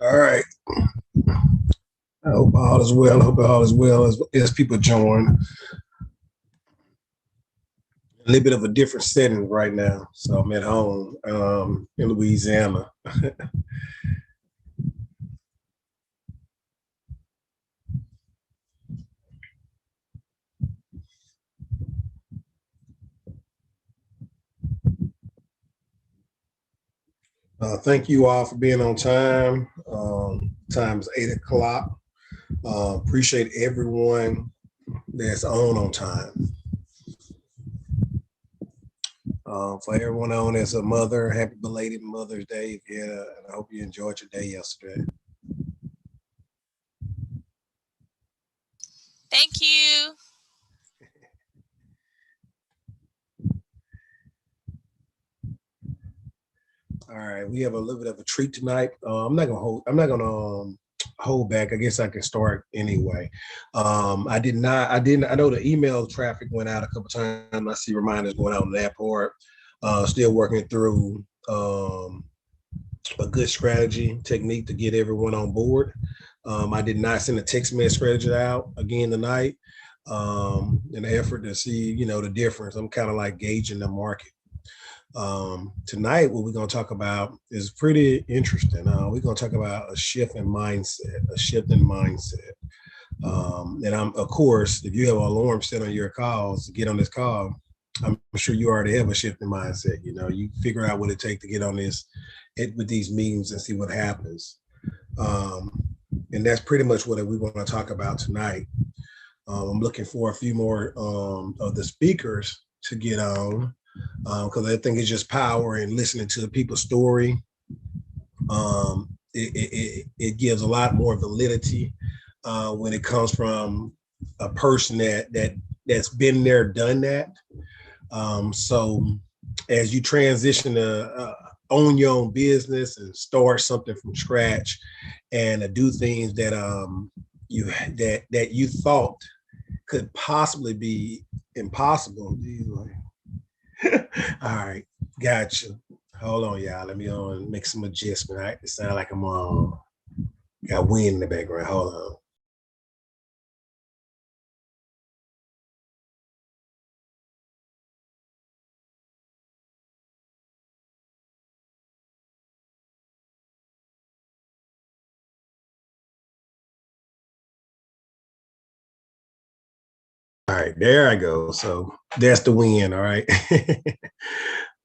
All right. I hope all is well. I hope all is well as people join. A little bit of a different setting right now. So I'm at home in Louisiana. Thank you all for being on time. Time is 8 o'clock. Appreciate everyone that's on time. For everyone on as a mother, happy belated Mother's Day. Yeah, and I hope you enjoyed your day yesterday. Thank you. All right, we have a little bit of a treat tonight. I'm not gonna hold. I'm not gonna hold back. I guess I can start anyway. I did not. I didn't. I know the email traffic went out a couple times. I see reminders going out on that part. Still working through a good strategy technique to get everyone on board. I did not send a text message strategy out again tonight. In an effort to see, the difference. I'm kind of like gauging the market. Tonight, what we're going to talk about is pretty interesting. We're going to talk about a shift in mindset, a shift in mindset. And of course, if you have an alarm set on your calls to get on this call, I'm sure you already have a shift in mindset. You figure out what it takes to get on with these meetings and see what happens. And that's pretty much what we want to talk about tonight. I'm looking for a few more of the speakers to get on because I think it's just power in listening to the people's story. It gives a lot more validity when it comes from a person that's been there, done that. So as you transition to own your own business and start something from scratch and do things that you thought could possibly be impossible. All right, gotcha. Hold on, y'all. Let me make some adjustment. All right, it sounds like I'm got wind in the background. Hold on. All right, there I go. So that's the win. All right.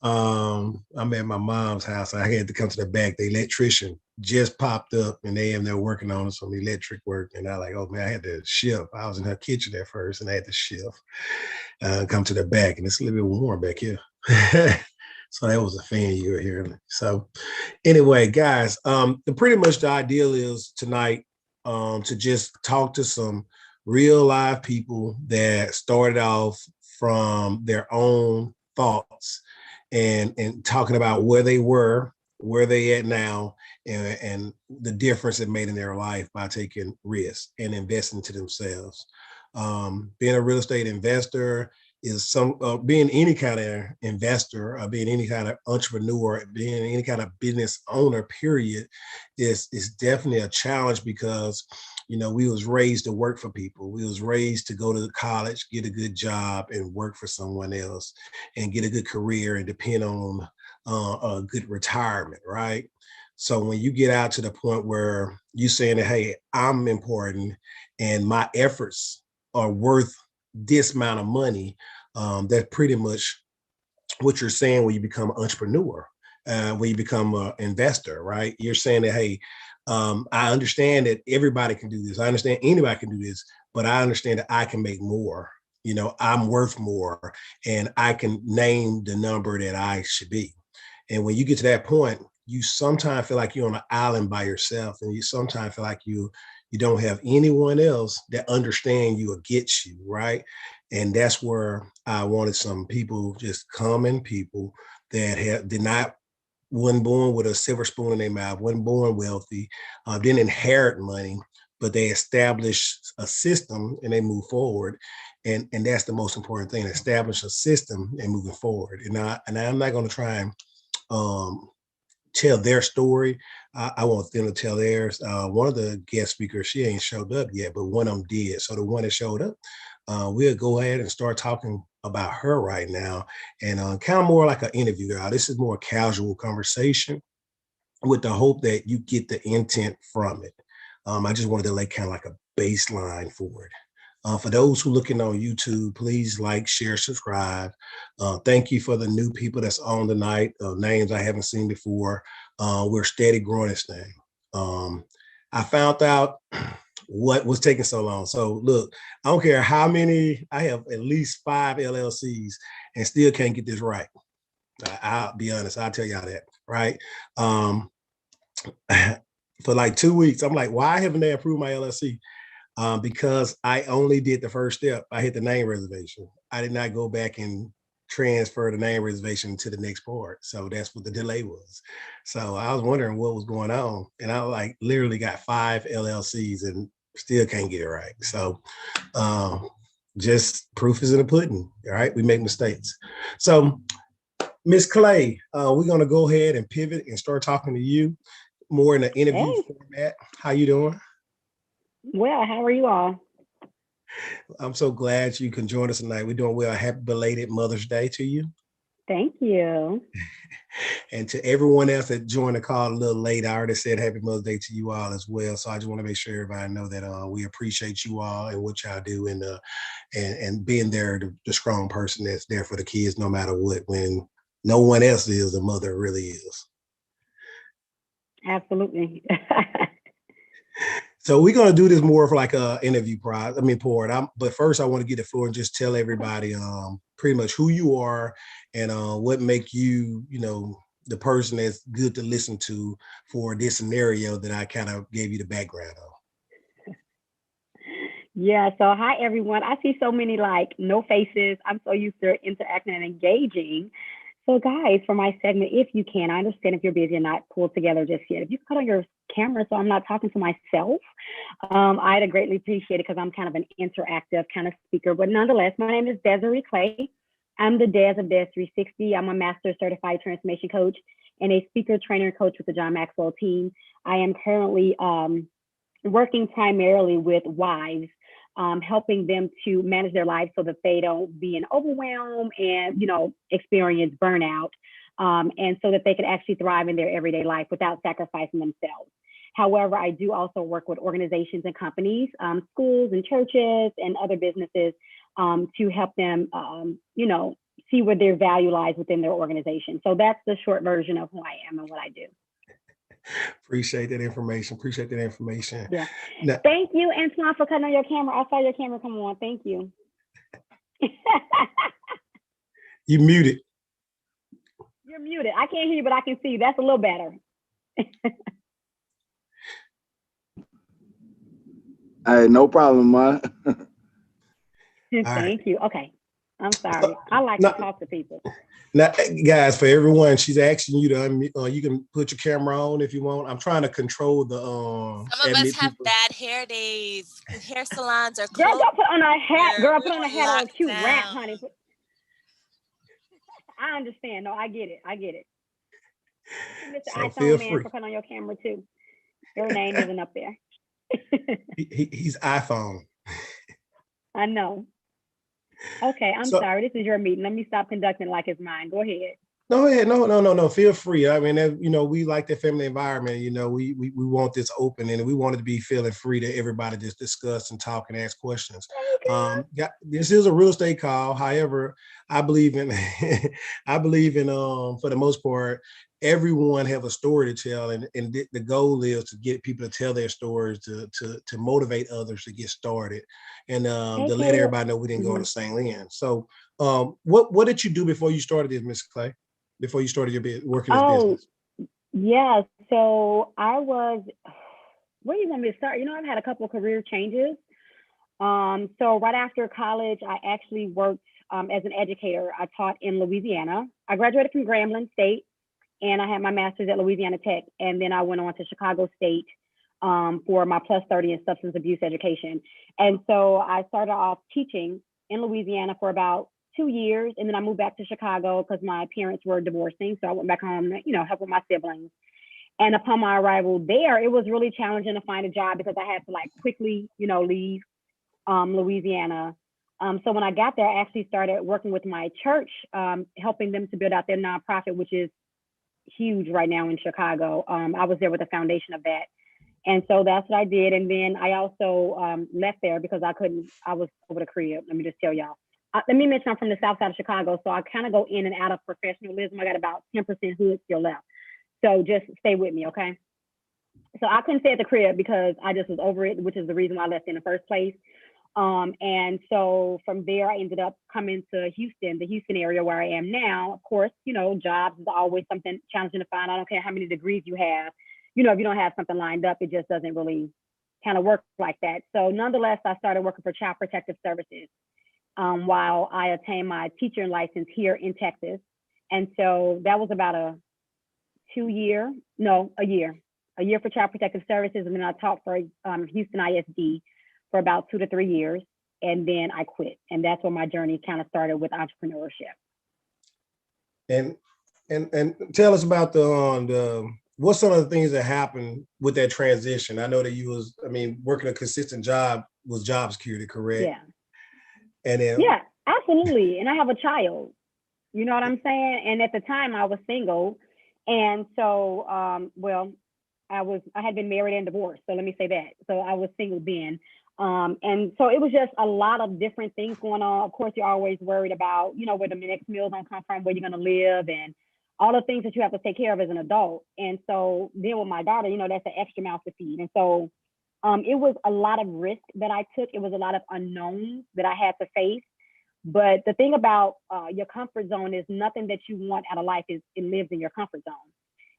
I'm at my mom's house. I had to come to the back. The electrician just popped up and they're working on some electric work. And I like, oh man, I had to shift. I was in her kitchen at first and I had to shift, come to the back. And it's a little bit warm back here. So that was a fan you were hearing. So anyway, guys, pretty much the ideal is tonight to just talk to some real live people that started off from their own thoughts and talking about where they were, where they at now, and the difference it made in their life by taking risks and investing to themselves. Being a real estate investor is being any kind of investor, being any kind of entrepreneur, being any kind of business owner, period, is definitely a challenge because we was raised to work for people. We was raised to go to college, get a good job, and work for someone else, and get a good career and depend on a good retirement, right? So when you get out to the point where you saying that, hey, I'm important and my efforts are worth this amount of money, that's pretty much what you're saying when you become an entrepreneur, when you become an investor, right? You're saying that, hey, I understand that everybody can do this. I understand anybody can do this, but I understand that I can make more. I'm worth more, and I can name the number that I should be. And when you get to that point, you sometimes feel like you're on an island by yourself, and you sometimes feel like you don't have anyone else that understand you or gets you, right? And that's where I wanted some people, just common people that did not wasn't born with a silver spoon in their mouth, wasn't born wealthy, didn't inherit money, but they established a system and they move forward. And that's the most important thing, establish a system and moving forward. And I'm not going to try and tell their story. I want them to tell theirs. One of the guest speakers, she ain't showed up yet, but one of them did. So the one that showed up, we'll go ahead and start talking about her right now, and kind of more like an interview, y'all. This is more casual conversation with the hope that you get the intent from it. I just wanted to lay kind of like a baseline for it. For those who looking on YouTube, please like, share, subscribe. Thank you for the new people that's on tonight, names I haven't seen before. We're steady growing this thing. I found out what was taking so long. So look, I don't care how many, I have at least 5 LLCs and still can't get this right. I'll be honest, I'll tell y'all that, right? For like 2 weeks, I'm like, why haven't they approved my LLC? Because I only did the first step. I hit the name reservation. I did not go back and transfer the name reservation to the next part. So that's what the delay was. So I was wondering what was going on. And I like literally got 5 LLCs and still can't get it right. So just proof is in the pudding. All right. We make mistakes. So Miss Clay, we're going to go ahead and pivot and start talking to you more in an interview format. How you doing? Well, how are you all? I'm so glad you can join us tonight. We're doing well. Happy belated Mother's Day to you. Thank you. And to everyone else that joined the call a little late, I already said happy Mother's Day to you all as well. So I just want to make sure everybody know that we appreciate you all and what y'all do, and being there, the strong person that's there for the kids no matter what, when no one else is, the mother really is. Absolutely. So we're going to do this more of like a interview part. But first I want to get the floor and just tell everybody pretty much who you are and what make you, the person that's good to listen to for this scenario that I kind of gave you the background on. Yeah, so hi everyone. I see so many like no faces. I'm so used to interacting and engaging. So guys, for my segment, if you can, I understand if you're busy and not pulled together just yet. If you put on your camera so I'm not talking to myself, I'd greatly appreciate it because I'm kind of an interactive kind of speaker. But nonetheless, my name is Diseree Clay. I'm the Des of Des 360. I'm a master certified transformation coach and a speaker, trainer, and coach with the John Maxwell team. I am currently working primarily with wives, helping them to manage their lives so that they don't be in overwhelm and, experience burnout, and so that they can actually thrive in their everyday life without sacrificing themselves. However, I do also work with organizations and companies, schools and churches and other businesses to help them, see where their value lies within their organization. So that's the short version of who I am and what I do. Appreciate that information. Yeah. Now, thank you, Antoine, for cutting on your camera. I saw your camera come on. Thank you. You muted. You're muted. I can't hear you, but I can see you. That's a little better. No problem, Ma. Thank you. Okay. I'm sorry. I like to talk to people. Now, guys, for everyone, she's asking you to unmute. You can put your camera on if you want. I'm trying to control the. Some of us have bad hair days. Hair salons are closed. Girl, don't put on a hat. Girl, put on a hat or a cute wrap, honey. I understand. No, I get it. Mr. So iPhone man, for putting on your camera too. Your name isn't up there. He's iPhone. I know. Okay, I'm sorry. This is your meeting. Let me stop conducting like it's mine. Go ahead. No. Feel free. I mean, we like the family environment. We want this open, and we wanted to be feeling free to everybody just discuss and talk and ask questions. Okay. This is a real estate call. However, I believe in, for the most part, everyone have a story to tell, and the goal is to get people to tell their stories to motivate others to get started, and to let everybody know we didn't go on the same land. So, what did you do before you started this, Ms. Clay? Before you started your working this business? Yeah. So I was. Where do you want me to start? I've had a couple of career changes. So right after college, I actually worked as an educator. I taught in Louisiana. I graduated from Grambling State, and I had my master's at Louisiana Tech, and then I went on to Chicago State for my +30 in substance abuse education. And so I started off teaching in Louisiana for about 2 years, and then I moved back to Chicago because my parents were divorcing. So I went back home, help with my siblings. And upon my arrival there, it was really challenging to find a job because I had to like quickly, leave Louisiana. So when I got there, I actually started working with my church, helping them to build out their nonprofit, which is huge right now in Chicago. I was there with the foundation of that. And so that's what I did. And then I also left there because I was over the crib. Let me just tell y'all. Let me mention I'm from the south side of Chicago. So I kind of go in and out of professionalism. I got about 10% hood still left. So just stay with me, okay? So I couldn't stay at the crib because I just was over it, which is the reason why I left in the first place. And so from there, I ended up coming to Houston, the Houston area where I am now. Of course, jobs is always something challenging to find. I don't care how many degrees you have. If you don't have something lined up, it just doesn't really kind of work like that. So nonetheless, I started working for Child Protective Services while I attained my teaching license here in Texas. And so that was about a year for Child Protective Services. And then I taught for Houston ISD for about 2 to 3 years. And then I quit. And that's where my journey kind of started with entrepreneurship. And tell us about what's some of the things that happened with that transition? I know that you was, working a consistent job was job security, correct? Yeah. And then yeah, absolutely. And I have a child. You know what I'm saying? And at the time I was single. And so, I had been married and divorced. So let me say that. So I was single then. And so it was just a lot of different things going on. Of course, you're always worried about, where the next meal gonna come from, where you're gonna live, and all the things that you have to take care of as an adult. And so then with my daughter, that's an extra mouth to feed. And so it was a lot of risk that I took. It was a lot of unknowns that I had to face. But the thing about your comfort zone is nothing that you want out of life it lives in your comfort zone.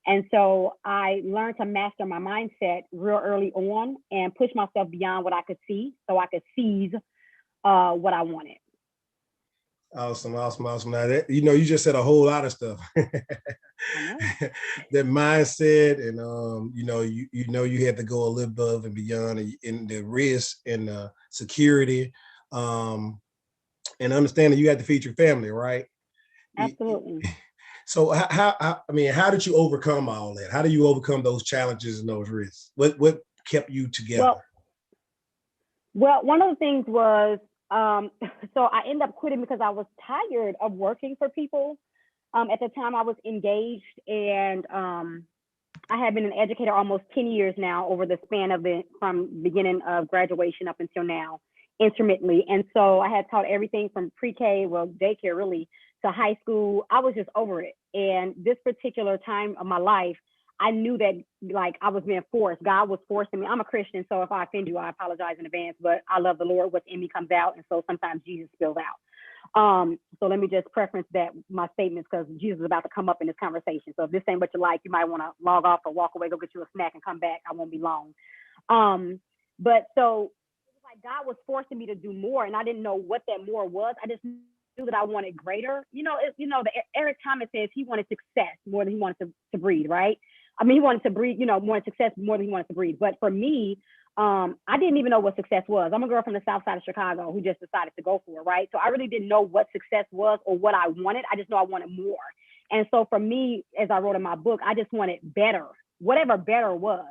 And so I learned to master my mindset real early on and push myself beyond what I could see so I could seize what I wanted. Awesome. Now that, you just said a whole lot of stuff. That mindset and you had to go a little above and beyond in the risk and the security and understanding you had to feed your family, right? Absolutely. So how did you overcome all that? How do you overcome those challenges and those risks? What kept you together? Well, one of the things was, so I ended up quitting because I was tired of working for people. At the time I was engaged and I had been an educator almost 10 years now over the span of from beginning of graduation up until now, intermittently. And so I had taught everything from pre-K, daycare really, to high school. I was just over it. And this particular time of my life, I knew that I was being forced. God was forcing me. I'm a Christian, so if I offend you, I apologize in advance, but I love the Lord. What's in me comes out. And so sometimes Jesus spills out. So let me just preference that my statements because Jesus is about to come up in this conversation. So if this ain't what you like, you might want to log off or walk away, go get you a snack and come back. I won't be long. But so it was God was forcing me to do more, and I didn't know what that more was. I just knew that I wanted greater. The Eric Thomas says he wanted success more than he wanted to breed, right? He wanted to breed, more success more than he wanted to breed. But for me, I didn't even know what success was. I'm a girl from the south side of Chicago who just decided to go for it, right? So I really didn't know what success was or what I wanted. I just know I wanted more. And so for me, as I wrote in my book, I just wanted better, whatever better was.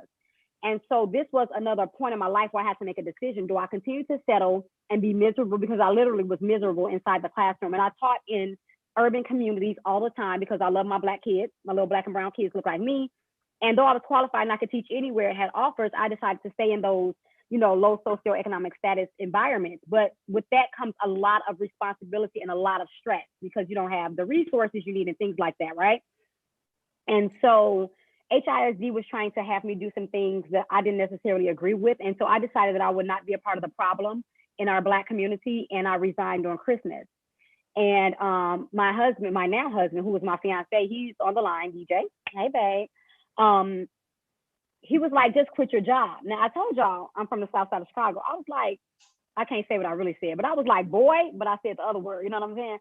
And so this was another point in my life where I had to make a decision. Do I continue to settle and be miserable? Because I literally was miserable inside the classroom. And I taught in urban communities all the time because I love my Black kids. My little Black and brown kids look like me. And though I was qualified and I could teach anywhere and had offers, I decided to stay in those, low socioeconomic status environments. But with that comes a lot of responsibility and a lot of stress because you don't have the resources you need and things like that, right? And so HISD was trying to have me do some things that I didn't necessarily agree with. And so I decided that I would not be a part of the problem in our Black community, and I resigned on Christmas. And my husband, my now husband, who was my fiance, he's on the line, DJ. Hey, babe. He was like, just quit your job. Now, I told y'all I'm from the south side of Chicago. I was like, I can't say what I really said, but I was like, boy, but I said the other word, you know what I'm saying?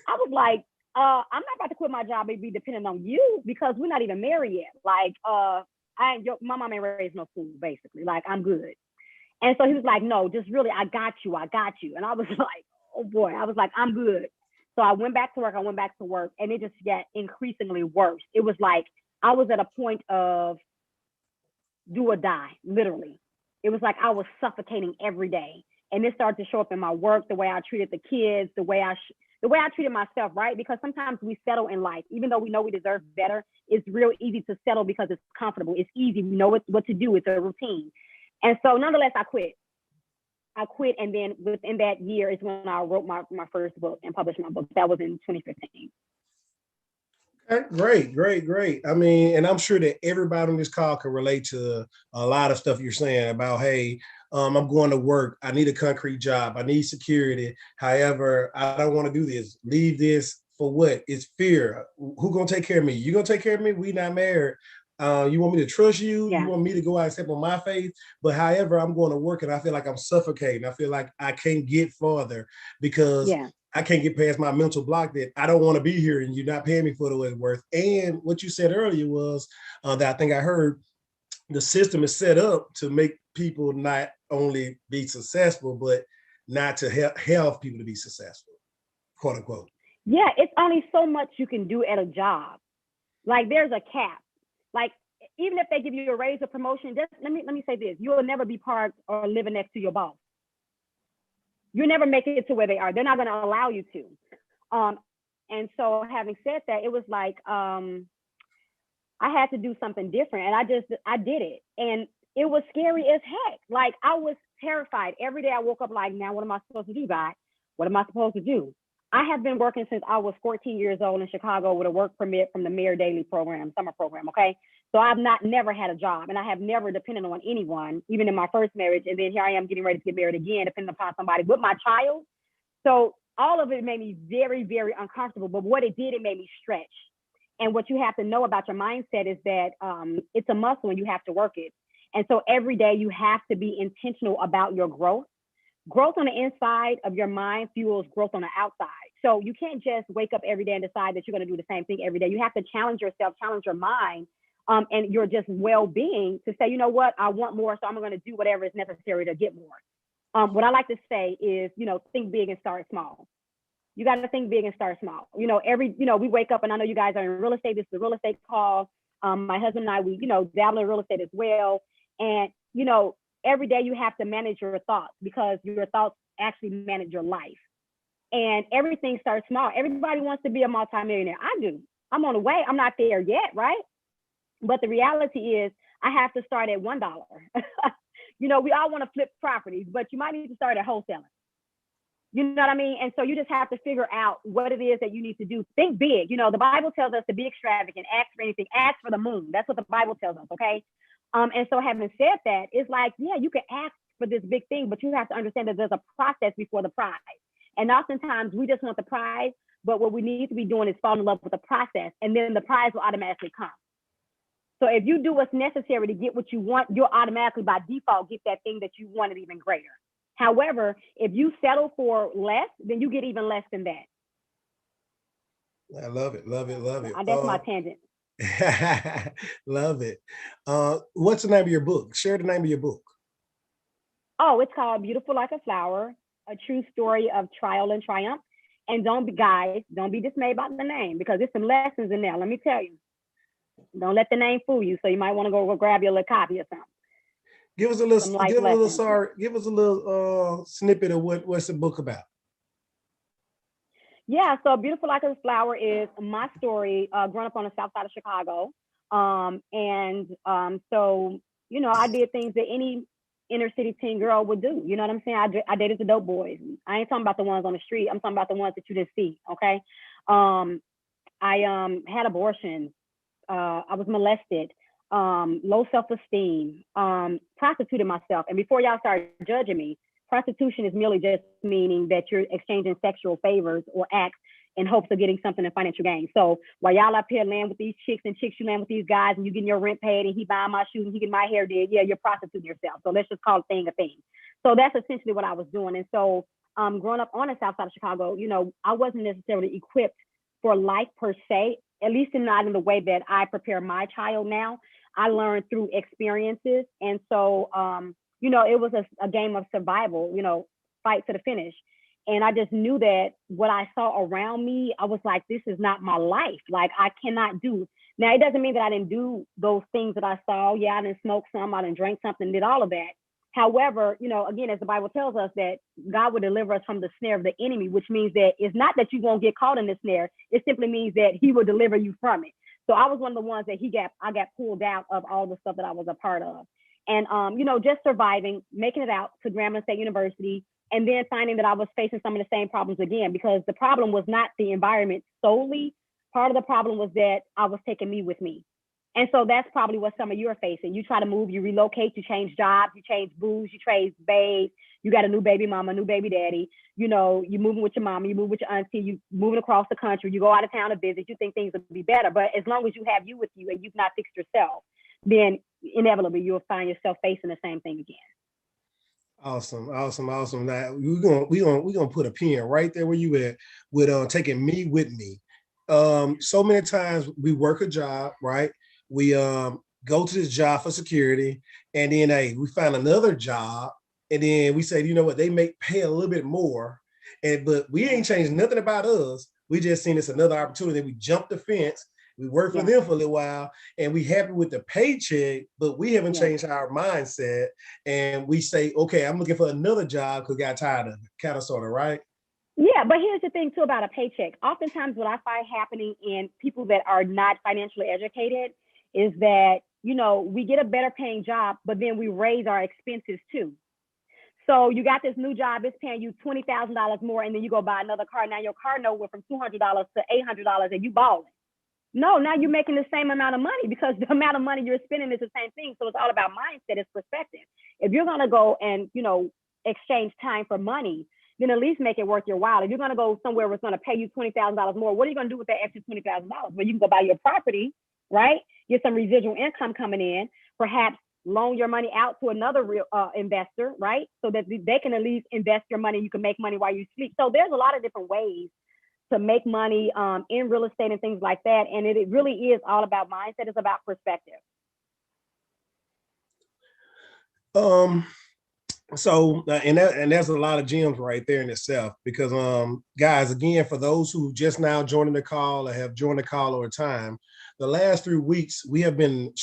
I was like, I'm not about to quit my job and be dependent on you because we're not even married yet. My mom ain't raised no fool, basically. I'm good. And so he was like, no, just really, I got you. And I was like, oh boy, I was like, I'm good. So I went back to work, and it just got increasingly worse. It was like I was at a point of do or die, literally. It was like I was suffocating every day. And this started to show up in my work, the way I treated the kids, the way I treated myself, right? Because sometimes we settle in life, even though we know we deserve better. It's real easy to settle because it's comfortable. It's easy. We know what to do. It's a routine. And so nonetheless, I quit. And then within that year is when I wrote my first book and published my book. That was in 2015. Okay, great. I mean, and I'm sure that everybody on this call can relate to a lot of stuff you're saying about, hey, I'm going to work. I need a concrete job. I need security. However, I don't want to do this. Leave this for what? It's fear. Who gonna take care of me? You gonna take care of me? We not married. You want me to trust you? Yeah. You want me to go out and step on my faith? But however, I'm going to work and I feel like I'm suffocating. I feel like I can't get farther because I can't get past my mental block that I don't want to be here and you're not paying me for the way it's worth. And what you said earlier was that I think I heard the system is set up to make people not only be successful, but not to help people to be successful, quote unquote. Yeah, it's only so much you can do at a job. Like there's a cap. Like even if they give you a raise or promotion, just let me say this: you will never be part or living next to your boss. You never make it to where they are. They're not going to allow you to. And so, having said that, it was like I had to do something different, and I did it, and it was scary as heck. Like I was terrified every day. I woke up like, now what am I supposed to do, God? What am I supposed to do? I have been working since I was 14 years old in Chicago with a work permit from the Mayor Daily program, summer program, okay? So I've never had a job, and I have never depended on anyone, even in my first marriage. And then here I am getting ready to get married again, depending upon somebody with my child. So all of it made me very, very uncomfortable. But what it did, it made me stretch. And what you have to know about your mindset is that it's a muscle and you have to work it. And so every day you have to be intentional about your growth. Growth on the inside of your mind fuels growth on the outside. So you can't just wake up every day and decide that you're going to do the same thing every day. You have to challenge yourself, challenge your mind, and your just well-being to say, you know what, I want more, so I'm going to do whatever is necessary to get more. What I like to say is, think big and start small. You got to think big and start small. We wake up, and I know you guys are in real estate. This is a real estate call. My husband and I, we, dabble in real estate as well. And, every day you have to manage your thoughts because your thoughts actually manage your life. And everything starts small. Everybody wants to be a multimillionaire. I do. I'm on the way. I'm not there yet, right? But the reality is I have to start at $1. We all want to flip properties, but you might need to start at wholesaling. You know what I mean? And so you just have to figure out what it is that you need to do. Think big. The Bible tells us to be extravagant, ask for anything, ask for the moon. That's what the Bible tells us, okay? And so having said that, it's like, yeah, you can ask for this big thing, but you have to understand that there's a process before the prize. And oftentimes we just want the prize, but what we need to be doing is fall in love with the process, and then the prize will automatically come. So if you do what's necessary to get what you want, you'll automatically by default get that thing that you wanted even greater. However, if you settle for less, then you get even less than that. I love it. That's my tangent. Love it. What's the name of your book? Share the name of your book. Oh, it's called Beautiful Like a Flower, a true story of trial and triumph. And don't be dismayed about the name because there's some lessons in there. Let me tell you. Don't let the name fool you. So you might want to go grab your little copy or something. Give us a little snippet of what's the book about. Yeah, so Beautiful Like a Flower is my story growing up on the south side of Chicago. So, I did things that any inner city teen girl would do. You know what I'm saying? I dated the dope boys. I ain't talking about the ones on the street. I'm talking about the ones that you didn't see, okay? I had abortions. I was molested, low self-esteem, prostituted myself. And before y'all start judging me, prostitution is merely just meaning that you're exchanging sexual favors or acts in hopes of getting something in financial gain. So while y'all up here laying with these chicks and chicks you laying with these guys and you getting your rent paid and he buying my shoes and he getting my hair did, yeah, you're prostituting yourself. So let's just call a thing a thing. So that's essentially what I was doing. And so growing up on the south side of Chicago, I wasn't necessarily equipped for life per se, at least not in the way that I prepare my child now. I learned through experiences. And so, it was a game of survival, fight to the finish. And I just knew that what I saw around me, I was like, this is not my life. Like, I cannot do. Now, it doesn't mean that I didn't do those things that I saw. Yeah, I didn't smoke some, I didn't drink something, did all of that. However, again, as the Bible tells us that God will deliver us from the snare of the enemy, which means that it's not that you won't get caught in the snare. It simply means that he will deliver you from it. So I was one of the ones that I got pulled out of all the stuff that I was a part of. And, just surviving, making it out to Grambling State University, and then finding that I was facing some of the same problems again, because the problem was not the environment solely. Part of the problem was that I was taking me with me. And so that's probably what some of you are facing. You try to move, you relocate, you change jobs, you change booze, you change babes, you got a new baby mama, new baby daddy, you're moving with your mama, you move with your auntie, you moving across the country, you go out of town to visit, you think things will be better. But as long as you have you with you and you've not fixed yourself, then inevitably you'll find yourself facing the same thing again. Awesome. Now we're gonna put a pin right there where you at with taking me with me. So many times we work a job, right? We go to this job for security, and then we find another job, and then we say, you know what, they pay a little bit more, but we ain't changed nothing about us. We just seen it's another opportunity. We jumped the fence. We work for them for a little while, and we happy with the paycheck, but we haven't changed our mindset. And we say, okay, I'm looking for another job because got tired of it, kind of, sort of, right? Yeah, but here's the thing too about a paycheck. Oftentimes what I find happening in people that are not financially educated is that, we get a better paying job, but then we raise our expenses too. So you got this new job, it's paying you $20,000 more, and then you go buy another car. Now your car note went from $200 to $800 and you balling. No, now you're making the same amount of money because the amount of money you're spending is the same thing. So it's all about mindset, it's perspective. If you're going to go and, exchange time for money, then at least make it worth your while. If you're going to go somewhere where it's going to pay you $20,000 more, what are you going to do with that extra $20,000? Well, you can go buy your property, right? Get some residual income coming in, perhaps loan your money out to another real investor, right? So that they can at least invest your money. You can make money while you sleep. So there's a lot of different ways to make money in real estate and things like that. And it really is all about mindset. It's about perspective. So and there's a lot of gems right there in itself, because guys, again, for those who just now joining the call or have joined the call over time, the last 3 weeks we have been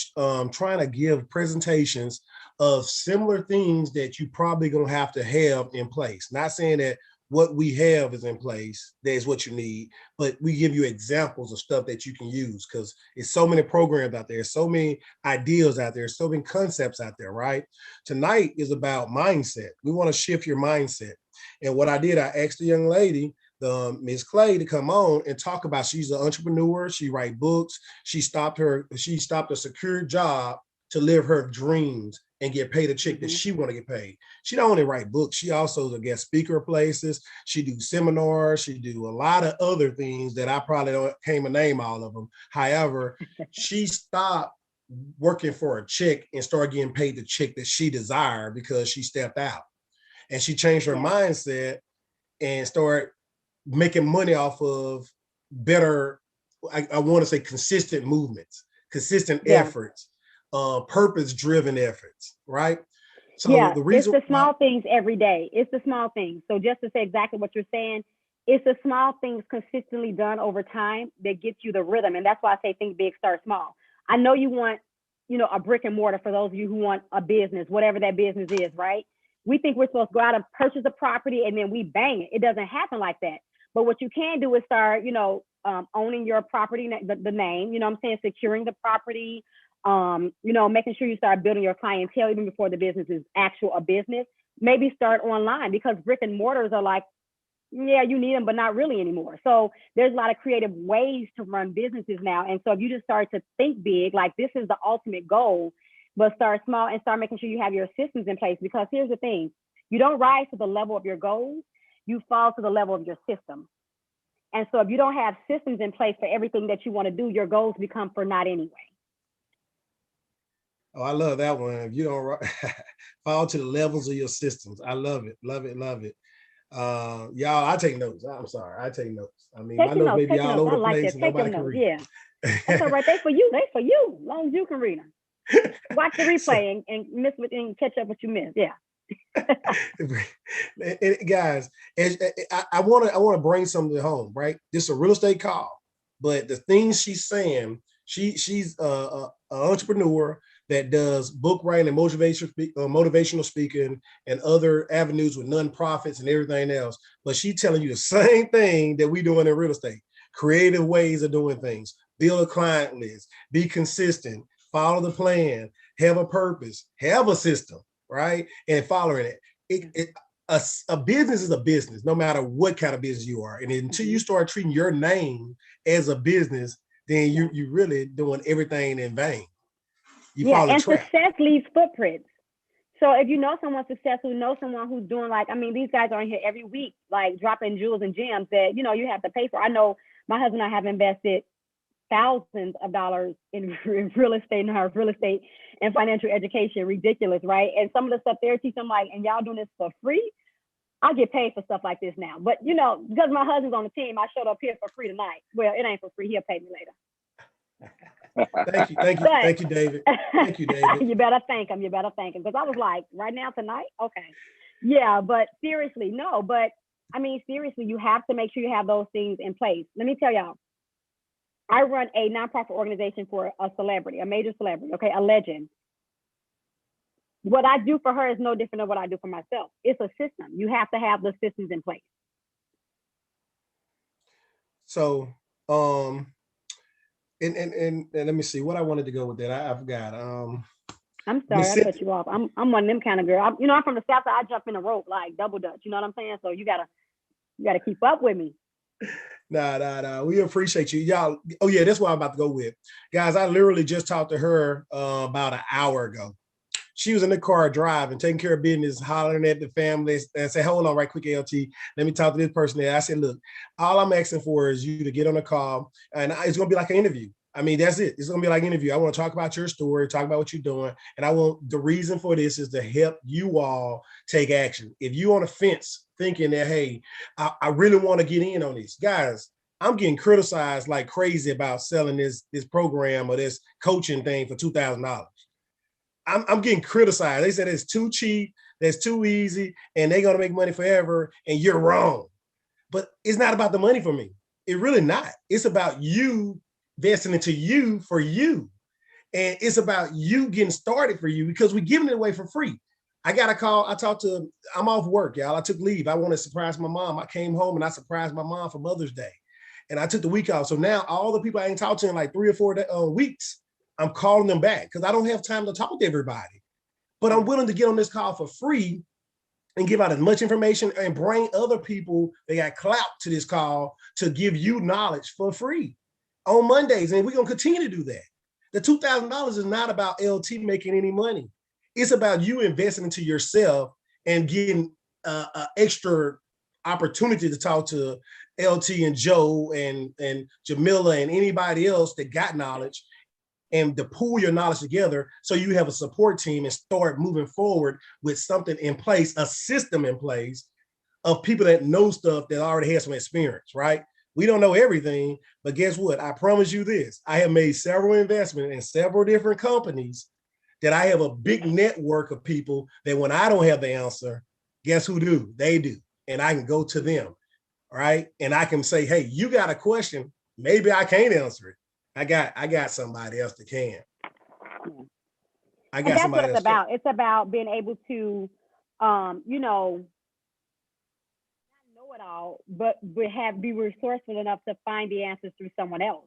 trying to give presentations of similar things that you probably gonna have to have in place. Not saying that what we have is in place, that's what you need, but we give you examples of stuff that you can use, because it's so many programs out there, so many ideas out there, so many concepts out there, right? Tonight is about mindset. We want to shift your mindset. And what I did, I asked the young lady, Ms. Clay, to come on and talk about, she's an entrepreneur, she write books, she stopped a secure job to live her dreams and get paid a check that she want to get paid. She don't only write books, she also is a guest speaker places, she do seminars, she do a lot of other things that I probably can't name all of them. However, she stopped working for a check and started getting paid the check that she desired because she stepped out. And she changed her mindset and started making money off of better, I want to say consistent movements, consistent efforts, purpose-driven efforts, right? So the reason it's the small things every day. It's the small things. So just to say exactly what you're saying, it's the small things consistently done over time that gets you the rhythm. And that's why I say think big, start small. I know you want, a brick and mortar for those of you who want a business, whatever that business is, right? We think we're supposed to go out and purchase a property and then we bang it. It doesn't happen like that. But what you can do is start, owning your property, the name, securing the property, making sure you start building your clientele even before the business is a business. Maybe start online, because brick and mortars are like, yeah, you need them, but not really anymore. So there's a lot of creative ways to run businesses now. And so if you just start to think big, like this is the ultimate goal, but start small and start making sure you have your systems in place. Because here's the thing, you don't rise to the level of your goals, you fall to the level of your system. And so if you don't have systems in place for everything that you want to do, your goals become for naught anyway. Oh, I love that one. If you don't fall to the levels of your systems. I love it. Y'all, I take notes. I'm sorry. I take notes. I mean, my notes may be all over the place and nobody can read. Yeah. That's all right. They for you. As long as you can read them. Watch the replay and miss what and catch up what you missed. Yeah. Guys, I want to bring something home, right? This is a real estate call, but the things she's saying, she's an entrepreneur that does book writing and motivational speaking and other avenues with nonprofits and everything else. But she's telling you the same thing that we doing in real estate: creative ways of doing things, build a client list, be consistent, follow the plan, have a purpose, have a system, right? And following it. A business is a business, no matter what kind of business you are. And until you start treating your name as a business, then you really doing everything in vain. You fall in trap. Success leaves footprints. So if you know someone successful, know someone who's doing these guys are in here every week, like dropping jewels and gems that, you have to pay for. I know my husband and I have invested thousands of dollars in real estate and financial education. Ridiculous, right? And some of the stuff they're teaching, and y'all doing this for free? I get paid for stuff like this now. But, because my husband's on the team, I showed up here for free tonight. Well, it ain't for free. He'll pay me later. Thank you, David. Thank you, David. You better thank him. Because I was like, right now, tonight? Okay. Yeah, but seriously, no. But, seriously, you have to make sure you have those things in place. Let me tell y'all, I run a nonprofit organization for a celebrity, a major celebrity, okay, a legend. What I do for her is no different than what I do for myself. It's a system. You have to have the systems in place. So, and let me see what I wanted to go with that. I forgot. I'm sorry, I cut you off. I'm one of them kind of girl. I'm from the South side. I jump in a rope like double dutch. You know what I'm saying? So you gotta keep up with me. Nah. We appreciate you, y'all. Oh yeah, that's what I'm about to go with, guys. I literally just talked to her about an hour ago. She was in the car driving, taking care of business, hollering at the family, and said, "Hold on, right quick, LT. Let me talk to this person there." I said, "Look, all I'm asking for is you to get on a call, and it's gonna be like an interview. That's it. It's gonna be like an interview. I want to talk about your story, talk about what you're doing, and the reason for this is to help you all take action. If you're on the fence thinking that, hey, I really want to get in on this, guys, I'm getting criticized like crazy about selling this program or this coaching thing for $2,000. I'm getting criticized. They said it's too cheap, that's too easy, and they're gonna make money forever, and you're wrong. But it's not about the money for me. It really not. It's about you investing into you for you. And it's about you getting started for you because we're giving it away for free. I got a call. I'm off work, y'all. I took leave. I want to surprise my mom. I came home and I surprised my mom for Mother's Day. And I took the week off. So now all the people I ain't talked to in like 3 or 4 weeks, I'm calling them back because I don't have time to talk to everybody. But I'm willing to get on this call for free and give out as much information and bring other people that got clout to this call to give you knowledge for free on Mondays. And we're going to continue to do that. The $2,000 is not about LT making any money. It's about you investing into yourself and getting an extra opportunity to talk to LT and Joe and Jamila and anybody else that got knowledge, and to pool your knowledge together so you have a support team and start moving forward with something in place, a system in place of people that know stuff that already has some experience, right? We don't know everything, but guess what? I promise you this. I have made several investments in several different companies that I have a big network of people that when I don't have the answer, guess who do? They do. And I can go to them, right? And I can say, hey, you got a question. Maybe I can't answer it. I got somebody else that can. I got that's what it's about. It's about being able to, not know it all, but be resourceful enough to find the answers through someone else.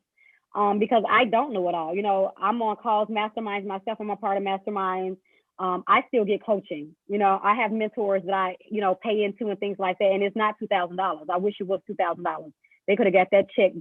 Because I don't know it all. I'm on calls, masterminds myself. I'm a part of masterminds. I still get coaching. I have mentors that I, pay into and things like that. And it's not $2,000. I wish it was $2,000. They could have got that check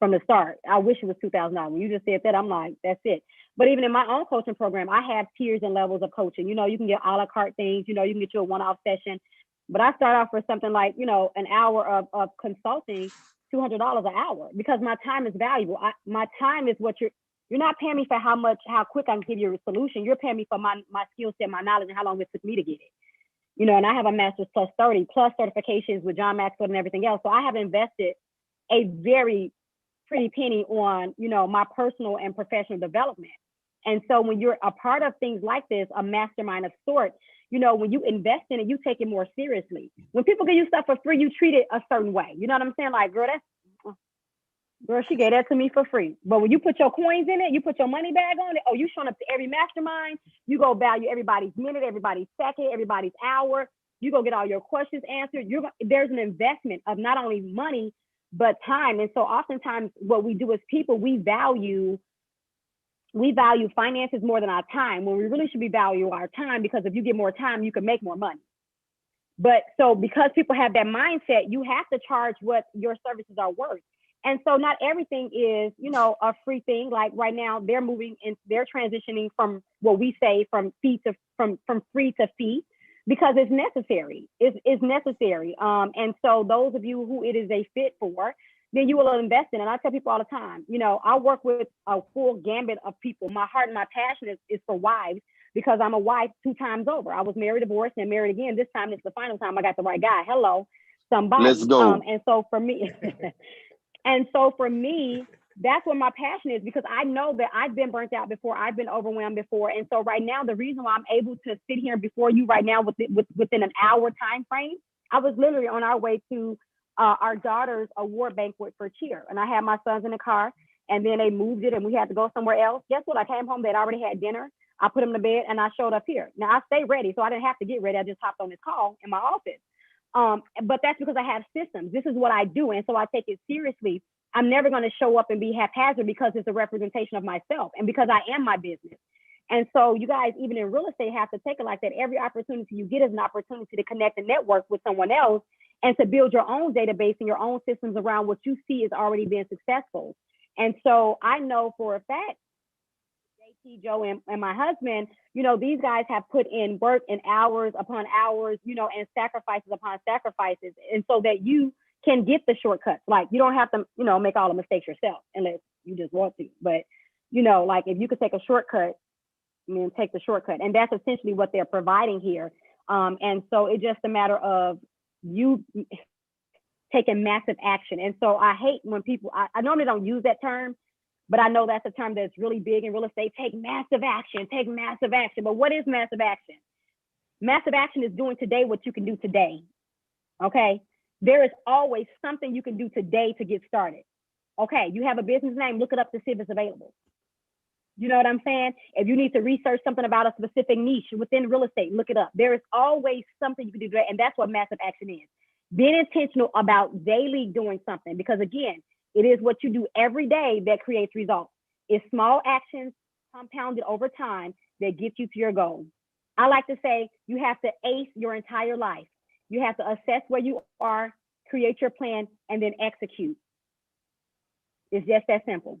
from the start. I wish it was $2,000. When you just said that, I'm like, that's it. But even in my own coaching program, I have tiers and levels of coaching. You can get a la carte things. You can get your one-off session. But I start off with something like, an hour of consulting, $200 an hour, because my time is valuable. My time is what you're not paying me for how quick I can give you a solution. You're paying me for my skill set, my knowledge, and how long it took me to get it. And I have a master's plus 30 plus certifications with John Maxwell and everything else. So I have invested a very pretty penny on, my personal and professional development. And so when you're a part of things like this, a mastermind of sorts, you know, when you invest in it, you take it more seriously. When people give you stuff for free, you treat it a certain way. You know what I'm saying? Like, girl, she gave that to me for free. But when you put your coins in it, you put your money bag on it, oh, you showing up to every mastermind, you go value everybody's minute, everybody's second, everybody's hour. You go get all your questions answered. There's an investment of not only money, but time. And so oftentimes what we do as people, we value finances more than our time, when we really should be value our time, because if you get more time, you can make more money. But so because people have that mindset, you have to charge what your services are worth. And so not everything is, you know, a free thing. Like right now, they're transitioning from what we say from free to fee, because it's necessary. It's necessary. And so those of you who it is a fit for, then you will invest in it. And I tell people all the time, you know, I work with a full gambit of people. My heart and my passion is for wives, because I'm a wife 2 times over. I was married, divorced, and married again. This time, it's the final time I got the right guy. Hello, somebody. Let's go. And so for me, that's what my passion is, because I know that I've been burnt out before. I've been overwhelmed before. And so right now, the reason why I'm able to sit here before you right now within an hour time frame, I was literally on our way to our daughter's award banquet for cheer. And I had my sons in the car, and then they moved it and we had to go somewhere else. Guess what? I came home, they'd already had dinner. I put them to bed and I showed up here. Now I stay ready, so I didn't have to get ready. I just hopped on this call in my office. But that's because I have systems. This is what I do. And so I take it seriously. I'm never going to show up and be haphazard, because it's a representation of myself and because I am my business. And so you guys, even in real estate, have to take it like that. Every opportunity you get is an opportunity to connect and network with someone else, and to build your own database and your own systems around what you see is already being successful. And so I know for a fact, JT, Joe, and my husband, you know, these guys have put in work and hours upon hours, you know, and sacrifices upon sacrifices. And so that you can get the shortcuts. Like, you don't have to, you know, make all the mistakes yourself unless you just want to. But, you know, like if you could take a shortcut, take the shortcut. And that's essentially what they're providing here. And so it's just a matter of you taking massive action. And so I hate when people, I normally don't use that term, but I know that's a term that's really big in real estate. Take massive action. But what is massive action? Massive action is doing today what you can do today. Okay. There is always something you can do today to get started. Okay. You have a business name, look it up to see if it's available. You know what I'm saying? If you need to research something about a specific niche within real estate, look it up. There is always something you can do today. And that's what massive action is. Being intentional about daily doing something, because again, it is what you do every day that creates results. It's small actions compounded over time that get you to your goal. I like to say you have to ace your entire life. You have to assess where you are, create your plan, and then execute. It's just that simple.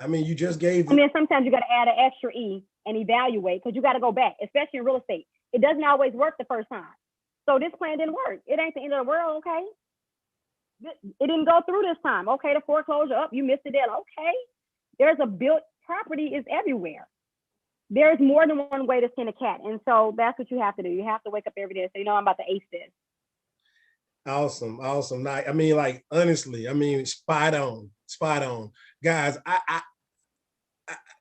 I mean, you just gave. And then sometimes you got to add an extra E and evaluate, because you got to go back, especially in real estate. It doesn't always work the first time. So this plan didn't work. It ain't the end of the world, okay? It didn't go through this time. Okay, the foreclosure up, you missed the deadline. Okay, there's a built property is everywhere. There's more than one way to skin a cat. And so that's what you have to do. You have to wake up every day and say, you know, I'm about to ace this. Awesome. I mean, like, honestly, I mean, spot on. Guys, I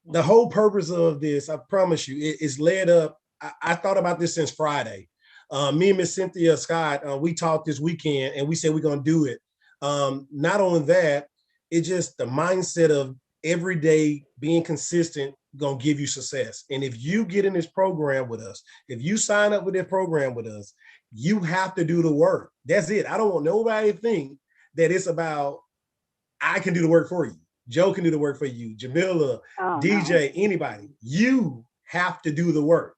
the whole purpose of this, I promise you, it's led up. I thought about this since Friday. Me and Miss Cynthia Scott, we talked this weekend and we said we're going to do it. Not only that, it's just the mindset of every day being consistent going to give you success. And if you get in this program with us, if you sign up with this program with us, you have to do the work. That's it. I don't want nobody to think that it's about, I can do the work for you. Joe can do the work for you. Jamila, DJ, anybody. You have to do the work.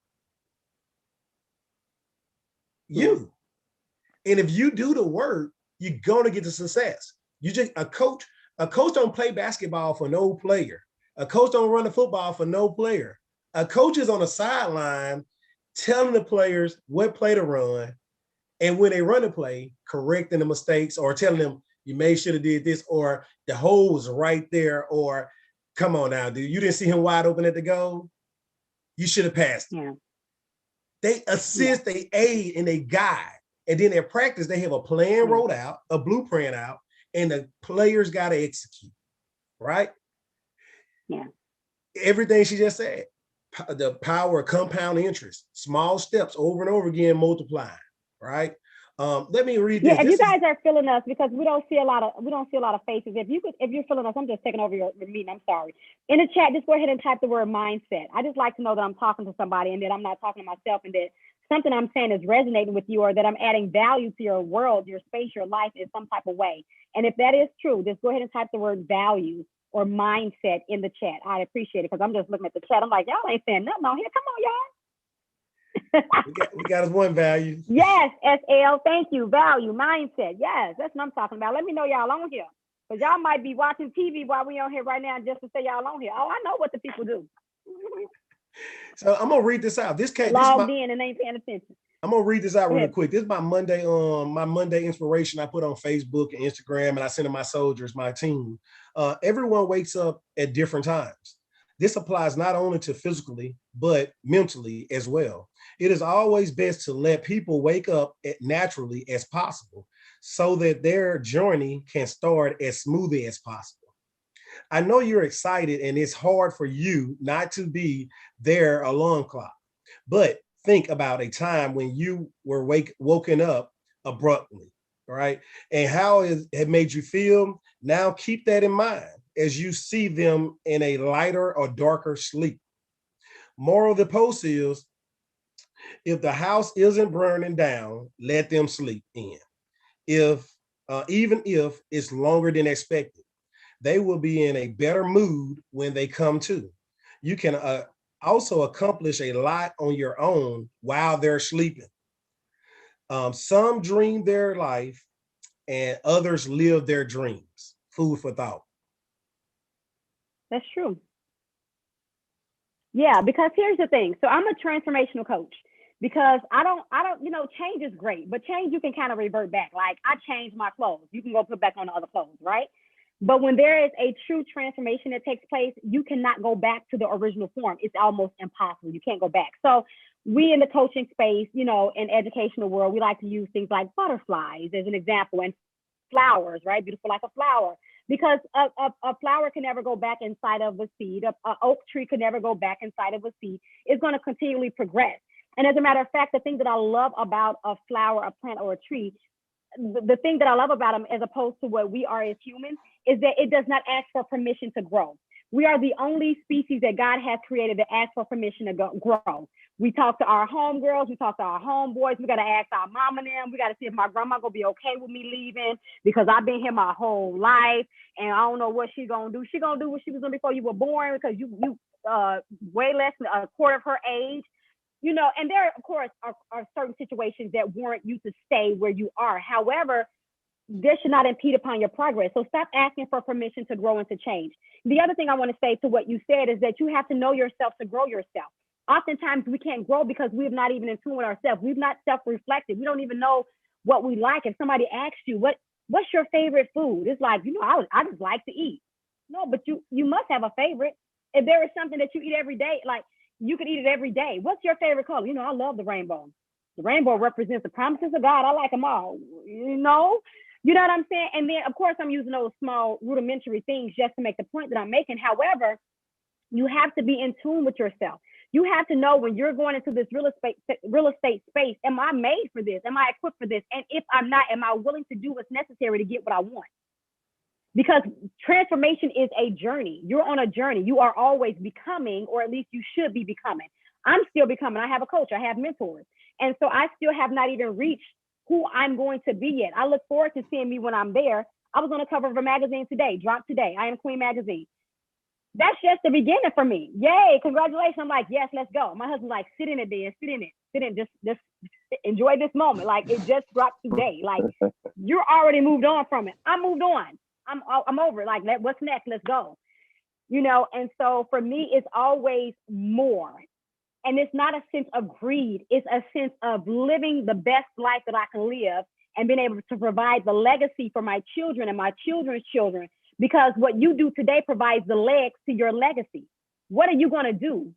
You. And if you do the work, you're going to get the success. A coach don't play basketball for no player. A coach don't run the football for no player. A coach is on the sideline telling the players what play to run. And when they run the play, correcting the mistakes or telling them you may should have did this, or the hole was right there, or come on now, dude, you didn't see him wide open at the goal. You should have passed. Yeah. They assist, they aid, and they guide. And then at practice, they have a plan rolled out, a blueprint out, and the players got to execute, right? Yeah. Everything she just said. the power of compound interest, small steps over and over again, multiplying, right? Let me read this. Yeah, if you guys are feeling us, because we don't see a lot of faces. If you're feeling us, I'm just taking over your meeting. I'm sorry. In the chat, just go ahead and type the word mindset. I just like to know that I'm talking to somebody and that I'm not talking to myself, and that something I'm saying is resonating with you, or that I'm adding value to your world, your space, your life in some type of way. And if that is true, just go ahead and type the word value or mindset in the chat. I'd appreciate it, because I'm just looking at the chat. I'm like, y'all ain't saying nothing on here. Come on, y'all. we got us one value. Yes, SL, thank you. Value, mindset. Yes, that's what I'm talking about. Let me know y'all on here, because y'all might be watching TV while we on here right now just to say y'all on here. Oh, I know what the people do. So I'm gonna read this out. This case logged in and ain't paying attention. I'm gonna read this out really quick. This is my Monday inspiration I put on Facebook and Instagram, and I send to my soldiers, my team. Everyone wakes up at different times. This applies not only to physically, but mentally as well. It is always best to let people wake up as naturally as possible so that their journey can start as smoothly as possible. I know you're excited and it's hard for you not to be their alarm clock, but think about a time when you were woken up abruptly, right? And how it made you feel. Now keep that in mind as you see them in a lighter or darker sleep. Moral of the post is, if the house isn't burning down, let them sleep in. Even if it's longer than expected, they will be in a better mood when they come to. You can also accomplish a lot on your own while they're sleeping. Some dream their life and others live their dreams. Food for thought. That's true. Yeah, because here's the thing. So I'm a transformational coach, because I don't, change is great, but change you can kind of revert back. Like, I changed my clothes. You can go put back on the other clothes, right? But when there is a true transformation that takes place, you cannot go back to the original form. It's almost impossible. You can't go back. So we in the coaching space, in educational world, we like to use things like butterflies as an example, and flowers, right? Beautiful like a flower. Because a flower can never go back inside of a seed. A oak tree can never go back inside of a seed. It's going to continually progress. And as a matter of fact, the thing that I love about a flower, a plant, or a tree, the thing that I love about them, as opposed to what we are as humans, is that it does not ask for permission to grow. We are the only species that God has created that asks for permission to grow. We talk to our homegirls, we talk to our homeboys, we got to ask our mom and them, we got to see if my grandma gonna be okay with me leaving, because I've been here my whole life and I don't know what she's gonna do. She gonna do what she was doing before you were born, because you way less than a quarter of her age. And there, of course, are certain situations that warrant you to stay where you are. However, this should not impede upon your progress. So stop asking for permission to grow and to change. The other thing I want to say to what you said is that you have to know yourself to grow yourself. Oftentimes we can't grow because we're not even in tune with ourselves. We've not self-reflected. We don't even know what we like. If somebody asks you, what's your favorite food? It's like, I just like to eat. No, but you must have a favorite. If there is something that you eat every day, like you could eat it every day. What's your favorite color? I love the rainbow. The rainbow represents the promises of God. I like them all. You know what I'm saying? And then, of course, I'm using those small rudimentary things just to make the point that I'm making. However, you have to be in tune with yourself. You have to know when you're going into this real estate space, am I made for this? Am I equipped for this? And if I'm not, am I willing to do what's necessary to get what I want? Because transformation is a journey. You're on a journey. You are always becoming, or at least you should be becoming. I'm still becoming. I have a coach. I have mentors. And so I still have not even reached who I'm going to be yet. I look forward to seeing me when I'm there. I was on the cover of a magazine today, dropped today. I Am Queen magazine. That's just the beginning for me. Yay, congratulations. I'm like, yes, let's go. My husband's like, sit in it, Dan, sit in it. Just enjoy this moment. Like, it just dropped today. Like, you're already moved on from it. I moved on. I'm over it. Like, what's next? Let's go. And so for me, it's always more. And it's not a sense of greed. It's a sense of living the best life that I can live and being able to provide the legacy for my children and my children's children. Because what you do today provides the legs to your legacy. What are you going to do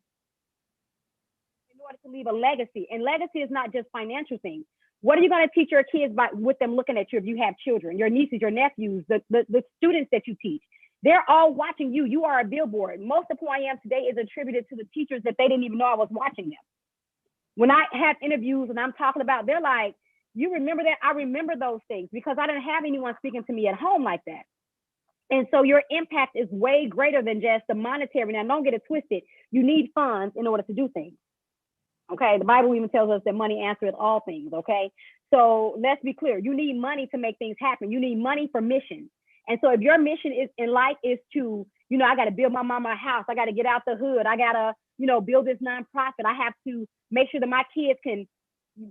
in order to leave a legacy? And legacy is not just financial things. What are you going to teach your kids with them looking at you if you have children, your nieces, your nephews, the students that you teach? They're all watching you. You are a billboard. Most of who I am today is attributed to the teachers that they didn't even know I was watching them. When I have interviews and I'm talking about, they're like, you remember that? I remember those things because I didn't have anyone speaking to me at home like that. And so your impact is way greater than just the monetary. Now, don't get it twisted. You need funds in order to do things. Okay, the Bible even tells us that money answereth all things. Okay, so let's be clear. You need money to make things happen. You need money for missions. And so if your mission is in life is to, I got to build my mama a house. I got to get out the hood. I got to, build this nonprofit. I have to make sure that my kids can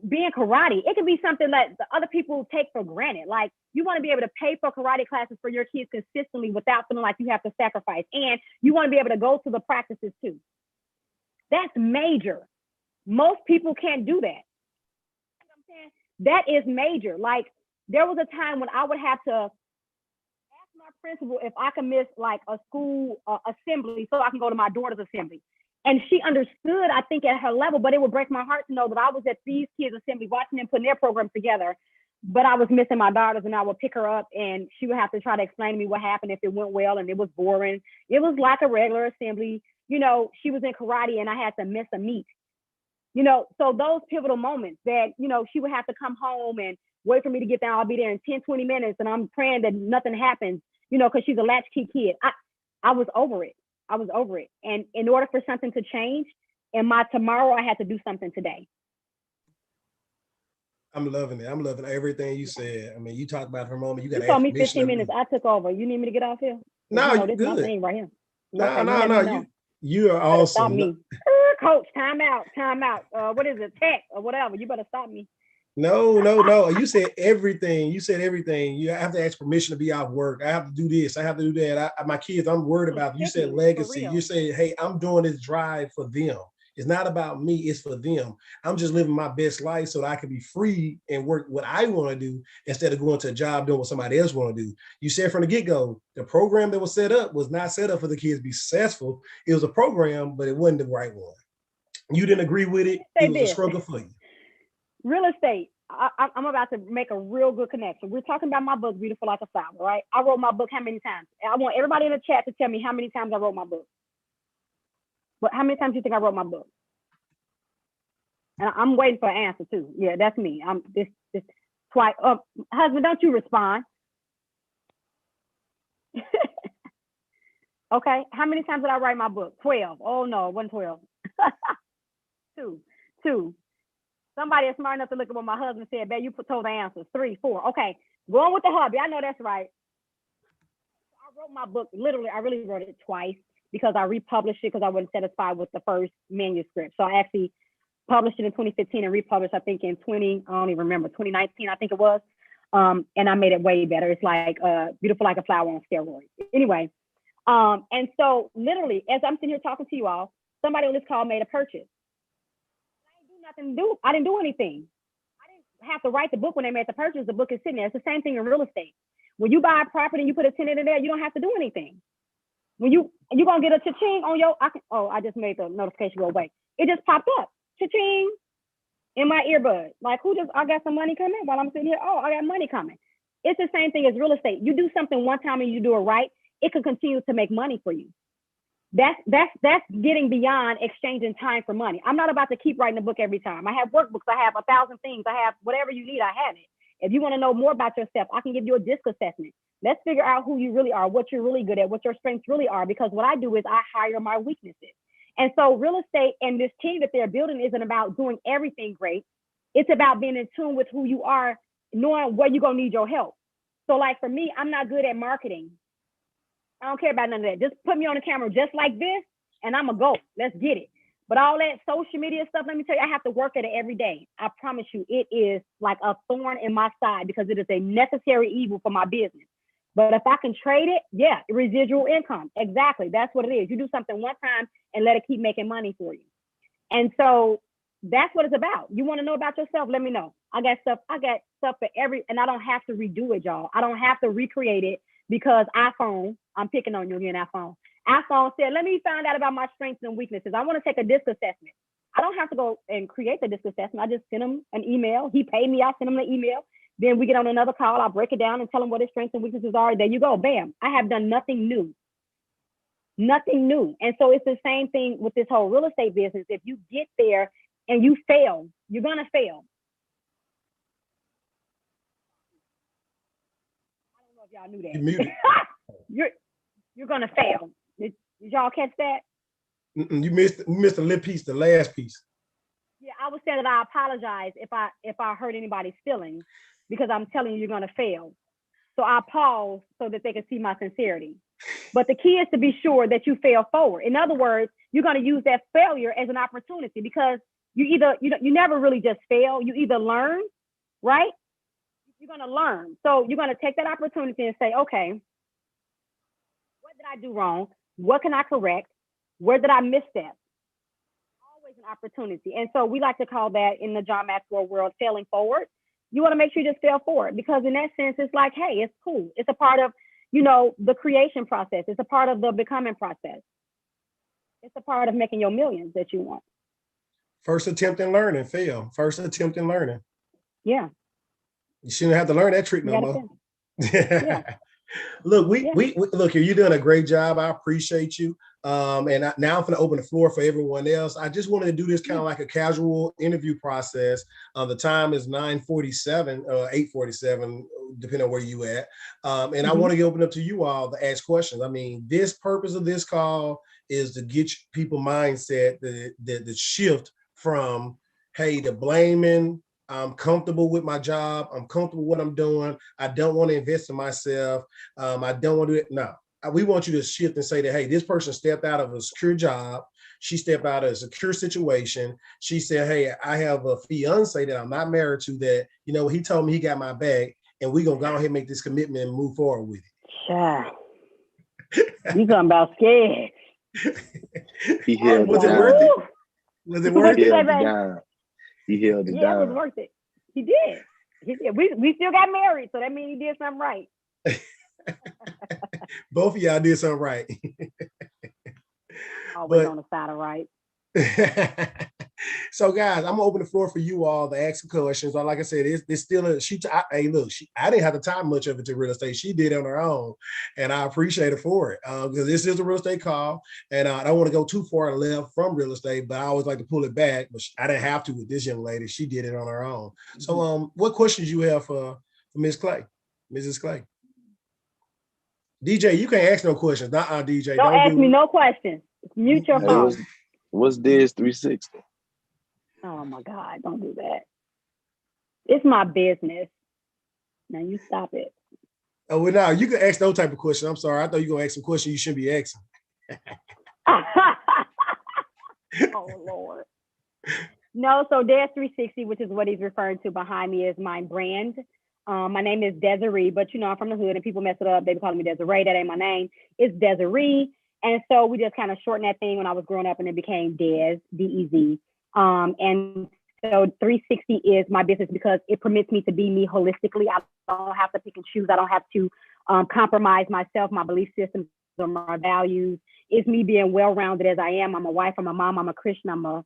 be in karate. It can be something that the other people take for granted. Like you want to be able to pay for karate classes for your kids consistently without feeling like you have to sacrifice. And you want to be able to go to the practices too. That's major. Most people can't do that. You know what I'm saying? That is major. Like there was a time when I would have to ask my principal if I could miss like a school assembly so I can go to my daughter's assembly. And she understood, I think, at her level, but it would break my heart to know that I was at these kids' assembly watching them putting their programs together, but I was missing my daughters and I would pick her up and she would have to try to explain to me what happened if it went well and it was boring. It was like a regular assembly. She was in karate and I had to miss a meet. So those pivotal moments that, she would have to come home and wait for me to get there. I'll be there in 10, 20 minutes and I'm praying that nothing happens, because she's a latchkey kid. I was over it. And in order for something to change in my tomorrow, I had to do something today. I'm loving it. I'm loving everything you said. I mean, you talked about her moment. You told me 15 minutes. I took over. You need me to get off here? No, this good. Is my thing right here. No. You are awesome. Stop me. Coach, time out. What is it? Tech or whatever. You better stop me. No. You said everything. You have to ask permission to be off work. I have to do this. I have to do that. My kids, I'm worried about. You said legacy. You say, hey, I'm doing this drive for them. It's not about me. It's for them. I'm just living my best life so that I can be free and work what I want to do instead of going to a job doing what somebody else want to do. You said from the get-go, the program that was set up was not set up for the kids to be successful. It was a program, but it wasn't the right one. You didn't agree with it. It was a struggle for you. Real estate. I'm about to make a real good connection. We're talking about my book, Beautiful Like a Flower, right? I wrote my book how many times? I want everybody in the chat to tell me how many times I wrote my book. But how many times do you think I wrote my book? And I'm waiting for an answer too. Yeah, that's me. I'm this twice. Husband, don't you respond? Okay. How many times did I write my book? 12. Oh no, it wasn't 12. Two. Somebody is smart enough to look at what my husband said. Babe, you told the answers. 3, 4. Okay. Going with the hubby. I know that's right. I wrote my book. Literally, I really wrote it twice because I republished it because I wasn't satisfied with the first manuscript. So I actually published it in 2015 and republished, I think, in 2019, I think it was. And I made it way better. It's like Beautiful Like a Flower on steroids. Anyway, and so literally, as I'm sitting here talking to you all, somebody on this call made a purchase. I didn't do anything. I didn't have to write the book when they made the purchase. The book is sitting there. It's the same thing in real estate. When you buy a property and you put a tenant in there, you don't have to do anything. When you're gonna get a cha-ching on your, I just made the notification go away. It just popped up, cha-ching, in my earbud. Like I got some money coming while I'm sitting here. Oh, I got money coming. It's the same thing as real estate. You do something one time and you do it right, it can continue to make money for you. That's getting beyond exchanging time for money. I'm not about to keep writing a book every time. I have workbooks. I have 1,000 things. I have whatever you need. I have it. If you want to know more about yourself, I can give you a disc assessment. Let's figure out who you really are, what you're really good at, what your strengths really are. Because what I do is I hire my weaknesses. And so real estate and this team that they're building isn't about doing everything great. It's about being in tune with who you are, knowing where you're going to need your help. So like for me, I'm not good at marketing. I don't care about none of that. Just put me on the camera just like this and I'm going to go. Let's get it. But all that social media stuff, let me tell you, I have to work at it every day. I promise you, it is like a thorn in my side because it is a necessary evil for my business. But if I can trade it, yeah, residual income. Exactly. That's what it is. You do something one time and let it keep making money for you. And so that's what it's about. You want to know about yourself? Let me know. I got stuff for and I don't have to redo it, y'all. I don't have to recreate it because iPhone, I'm picking on you again, iPhone said, let me find out about my strengths and weaknesses. I want to take a disc assessment. I don't have to go and create the disc assessment. I just send him an email. He paid me. I send him the email. Then we get on another call. I'll break it down and tell him what his strengths and weaknesses are. There you go. Bam. I have done nothing new. Nothing new. And so it's the same thing with this whole real estate business. If you get there and you fail, you're going to fail. I don't know if y'all knew that. You're going to fail. Did y'all catch that? You missed the lip piece, the last piece. Yeah, I would say that I apologize if I hurt anybody's feelings, because I'm telling you, you're going to fail. So I pause so that they can see my sincerity. But the key is to be sure that you fail forward. In other words, you're going to use that failure as an opportunity, because you never really just fail. You either learn, right? You're going to learn. So you're going to take that opportunity and say, okay, what did I do wrong? What can I correct? Where did I misstep? Always an opportunity. And so we like to call that, in the John Maxwell world, failing forward. You want to make sure you just fail forward, because in that sense, it's like, hey, it's cool. It's a part of, the creation process. It's a part of the becoming process. It's a part of making your millions that you want. First attempt in learning, fail. First attempt in learning. Yeah. You shouldn't have to learn that trick no more. Yeah. Look, look here. You're doing a great job. I appreciate you. Now I'm going to open the floor for everyone else. I just wanted to do this kind of like a casual interview process. The time is 9:47, 8:47, depending on where you at. And I want to open up to you all to ask questions. I mean, this purpose of this call is to get people mindset, the shift from, hey, the blaming. I'm comfortable with my job. I'm comfortable with what I'm doing. I don't want to invest in myself. I don't want to do it. No, we want you to shift and say that, hey, this person stepped out of a secure job. She stepped out of a secure situation. She said, hey, I have a fiance that I'm not married to that, he told me he got my back, and we're going to go ahead and make this commitment and move forward with it. Sure. You talking about scared. He held Was it it down. worth it? Was it worth it? He held it down. Yeah, it was worth it. He did. We still got married, so that means he did something right. Both of y'all did something right. Always on the side of right. So guys, I'm gonna open the floor for you all to ask some questions. Like I said, it's still I didn't have to tie much of it to real estate. She did it on her own, and I appreciate it for it, because this is a real estate call, and I don't want to go too far left from real estate, but I always like to pull it back. But I didn't have to with this young lady. She did it on her own. So what questions you have for Ms. Clay, Mrs. Clay? DJ, you can't ask no questions. DJ. Don't ask me no questions. Mute your phone. What's Diz 360? Oh my God, don't do that. It's my business. Now you stop it. Oh, well, now you can ask those type of questions. I'm sorry. I thought you were going to ask some questions you shouldn't be asking. Oh, Lord. No, so Diz 360, which is what he's referring to behind me, is my brand. My name is Diseree, but I'm from the hood and people mess it up. They be calling me Diseree. That ain't my name. It's Diseree. And so we just kind of shortened that thing when I was growing up, and it became Dez, D-E-Z. And so 360 is my business because it permits me to be me holistically. I don't have to pick and choose. I don't have to compromise myself, my belief systems, or my values. It's me being well-rounded as I am. I'm a wife, I'm a mom, I'm a Christian, I'm a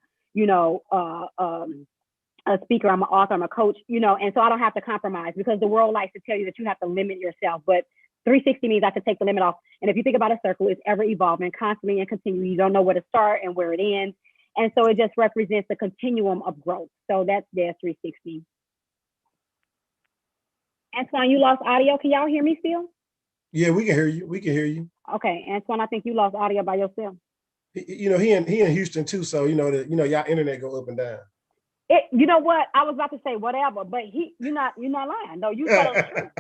speaker, I'm an author, I'm a coach, and so I don't have to compromise, because the world likes to tell you that you have to limit yourself. But 360 means I can take the limit off. And if you think about a circle, it's ever evolving, constantly and continuing. You don't know where to start and where it ends. And so it just represents the continuum of growth. So that's their 360. Antoine, you lost audio. Can y'all hear me still? Yeah, we can hear you. We can hear you. Okay, Antoine, I think you lost audio by yourself. He in Houston too, so y'all internet go up and down. You know what? I was about to say whatever, but you're not lying. No, you telling the truth.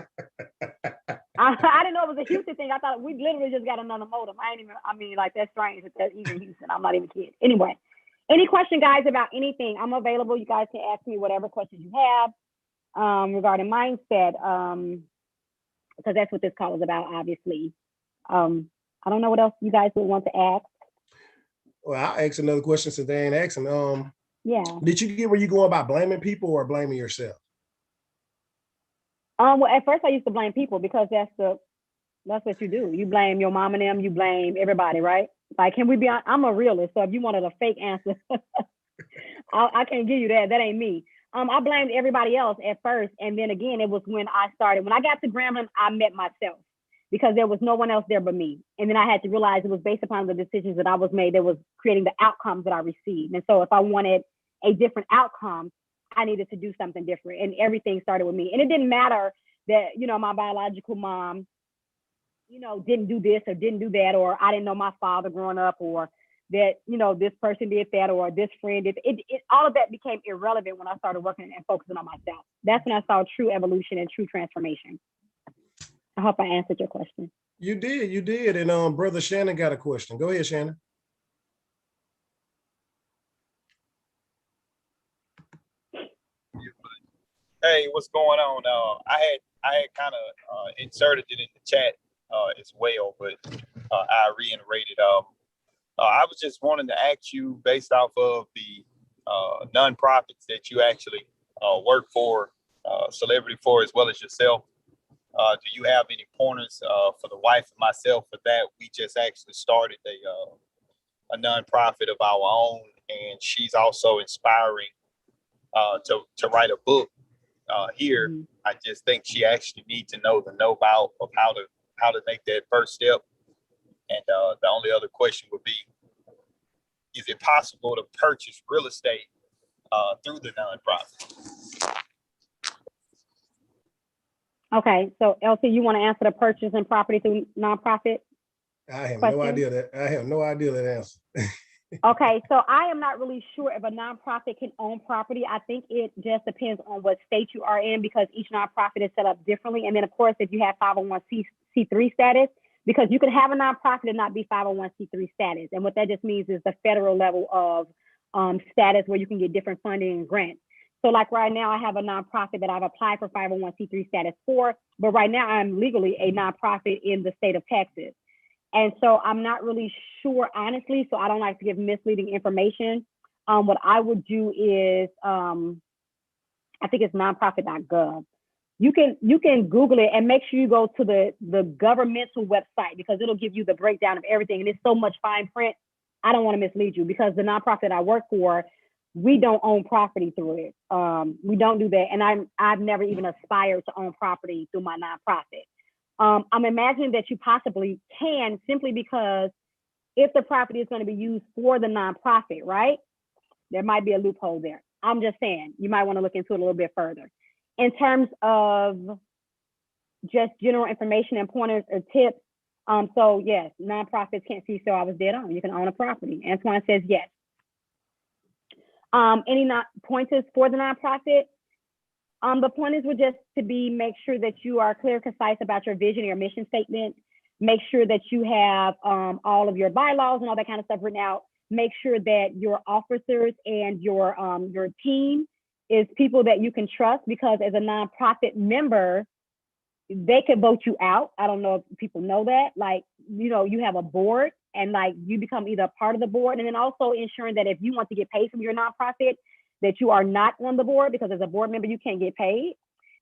I didn't know it was a Houston thing. I thought we literally just got another modem. That's strange that that's even Houston. I'm not even kidding. Anyway, any question, guys, about anything, I'm available. You guys can ask me whatever questions you have regarding mindset, because that's what this call is about, obviously. I don't know what else you guys would want to ask. Well, I'll ask another question since they ain't asking. Yeah. Did you get where you go about blaming people or blaming yourself? Well, at first I used to blame people, because that's what you do. You blame your mom and them. You blame everybody, right? Like, can we be? I'm a realist, so if you wanted a fake answer, I can't give you that. That ain't me. I blamed everybody else at first, and then again, it was when I got to Grambling, I met myself. because there was no one else there but me. And then I had to realize it was based upon the decisions that I was made that was creating the outcomes that I received. And so if I wanted a different outcome, I needed to do something different. And everything started with me. And it didn't matter that, you know, my biological mom, you know, didn't do this or didn't do that, or I didn't know my father growing up, or that, you know, this person did that, or this friend did it. All of that became irrelevant when I started working and focusing on myself. That's when I saw true evolution and true transformation. I hope I answered your question. You did. And Brother Shannon got a question. Go ahead, Shannon. Hey, what's going on? I had kind of inserted it in the chat as well, but I reiterated. I was just wanting to ask you, based off of the nonprofits that you actually work for, celebrity for, as well as yourself. Do you have any pointers for the wife and myself for that? We just actually started a nonprofit of our own, and she's also inspiring to write a book here. Mm-hmm. I just think she actually needs to know the know-how of how to make that first step. And the only other question would be, is it possible to purchase real estate through the nonprofit? Okay, so LT, you want to answer the purchasing property through nonprofit? I have no idea that answer. Okay, so I am not really sure if a nonprofit can own property. I think it just depends on what state you are in, because each nonprofit is set up differerly. And then, of course, if you have 501c3 status, because you can have a nonprofit and not be 501c3 status. And what that just means is the federal level of status where you can get different funding and grants. So like right now, I have a nonprofit that I've applied for 501c3 status for, but right now I'm legally a nonprofit in the state of Texas. And so I'm not really sure, honestly, so I don't like to give misleading information. What I would do is, I think it's nonprofit.gov. You can Google it and make sure you go to the governmental website, because it'll give you the breakdown of everything. And it's so much fine print. I don't want to mislead you, because the nonprofit I work for, we don't own property through it. We don't do that. And I've never even aspired to own property through my nonprofit. I'm imagining that you possibly can, simply because if the property is going to be used for the nonprofit, right? There might be a loophole there. I'm just saying, you might want to look into it a little bit further. In terms of just general information and pointers or tips, so yes, nonprofits can't see, so I was dead on. You can own a property. Antoine says yes. Any pointers for the nonprofit? The pointers would just to make sure that you are clear, concise about your vision, your mission statement. Make sure that you have all of your bylaws and all that kind of stuff written out. Make sure that your officers and your team is people that you can trust, because as a nonprofit member, they could vote you out. I don't know if people know that. Like, you know, you have a board, and like you become either a part of the board, and then also ensuring that if you want to get paid from your nonprofit, that you are not on the board, because as a board member, you can't get paid.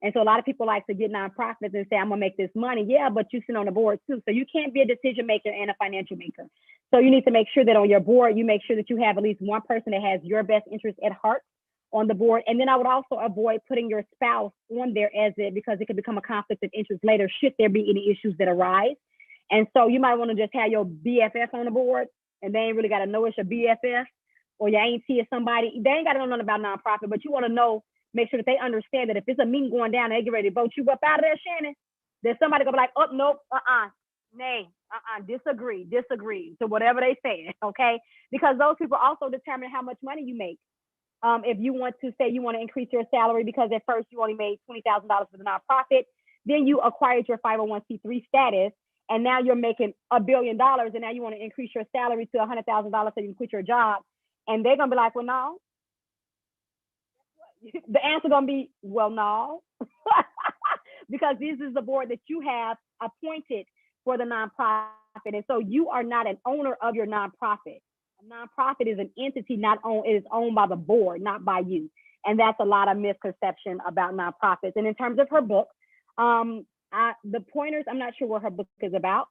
And so a lot of people like to get nonprofits and say, I'm gonna make this money. Yeah, but you sit on the board too. So you can't be a decision maker and a financial maker. So you need to make sure that on your board, you make sure that you have at least one person that has your best interest at heart on the board. And then I would also avoid putting your spouse on there because it could become a conflict of interest later, should there be any issues that arise. And so you might want to just have your BFF on the board, and they ain't really got to know it's your BFF, or your auntie or somebody. They ain't got to know nothing about nonprofit, but you want to know, make sure that they understand that if it's a meeting going down and they get ready to vote you up out of there, Shannon, there's somebody gonna be like, oh, nope, nay, disagree to whatever they say, okay? Because those people also determine how much money you make. If you want to say you want to increase your salary because at first you only made $20,000 for the nonprofit, then you acquired your 501c3 status, and now you're making $1 billion, and now you want to increase your salary to $100,000 so you can quit your job. And they're gonna be like, well, no. The answer gonna be, well, no, because this is the board that you have appointed for the nonprofit, and so you are not an owner of your nonprofit. A nonprofit is an entity it is owned by the board, not by you. And that's a lot of misconception about nonprofits. And in terms of her book, the pointers, I'm not sure what her book is about,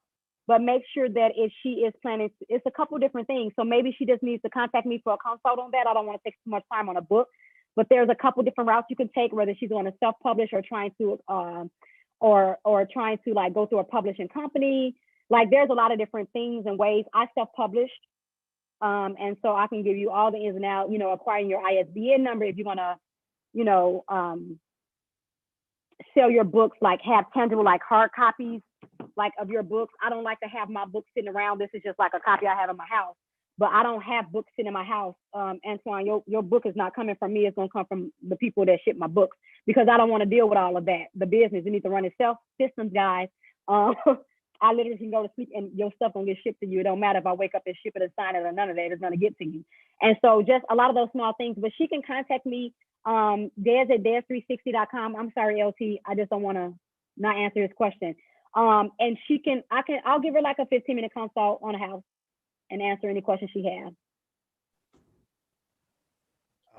but make sure that if she is planning, it's a couple different things. So maybe she just needs to contact me for a consult on that. I don't want to take too much time on a book, but there's a couple different routes you can take, whether she's going to self-publish or trying to or trying to like go through a publishing company. Like there's a lot of different things and ways. I self-published. And so I can give you all the ins and outs, you know, acquiring your ISBN number if you want to, you know, sell your books, like have tangible, like hard copies, like of your books. I don't like to have my books sitting around. This is just like a copy I have in my house, but I don't have books sitting in my house. Antoine, your book is not coming from me. It's going to come from the people that ship my books, because I don't want to deal with all of that. The business, it needs to run itself. Systems, guys. I literally can go to sleep and your stuff gonna get shipped to you. It don't matter if I wake up and ship it or sign it or none of that. It's gonna get to you. And so just a lot of those small things. But she can contact me, Des at Des360.com. I'm sorry, LT. I just don't want to not answer his question. And I'll give her like a 15-minute consult on a house and answer any questions she has.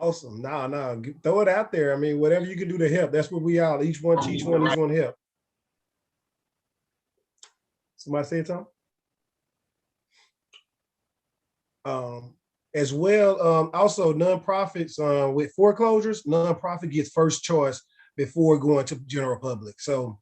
Awesome. No, throw it out there. I mean, whatever you can do to help. That's what we all. Each one help. Somebody say something? As well, also nonprofits with foreclosures, nonprofit gets first choice before going to general public. So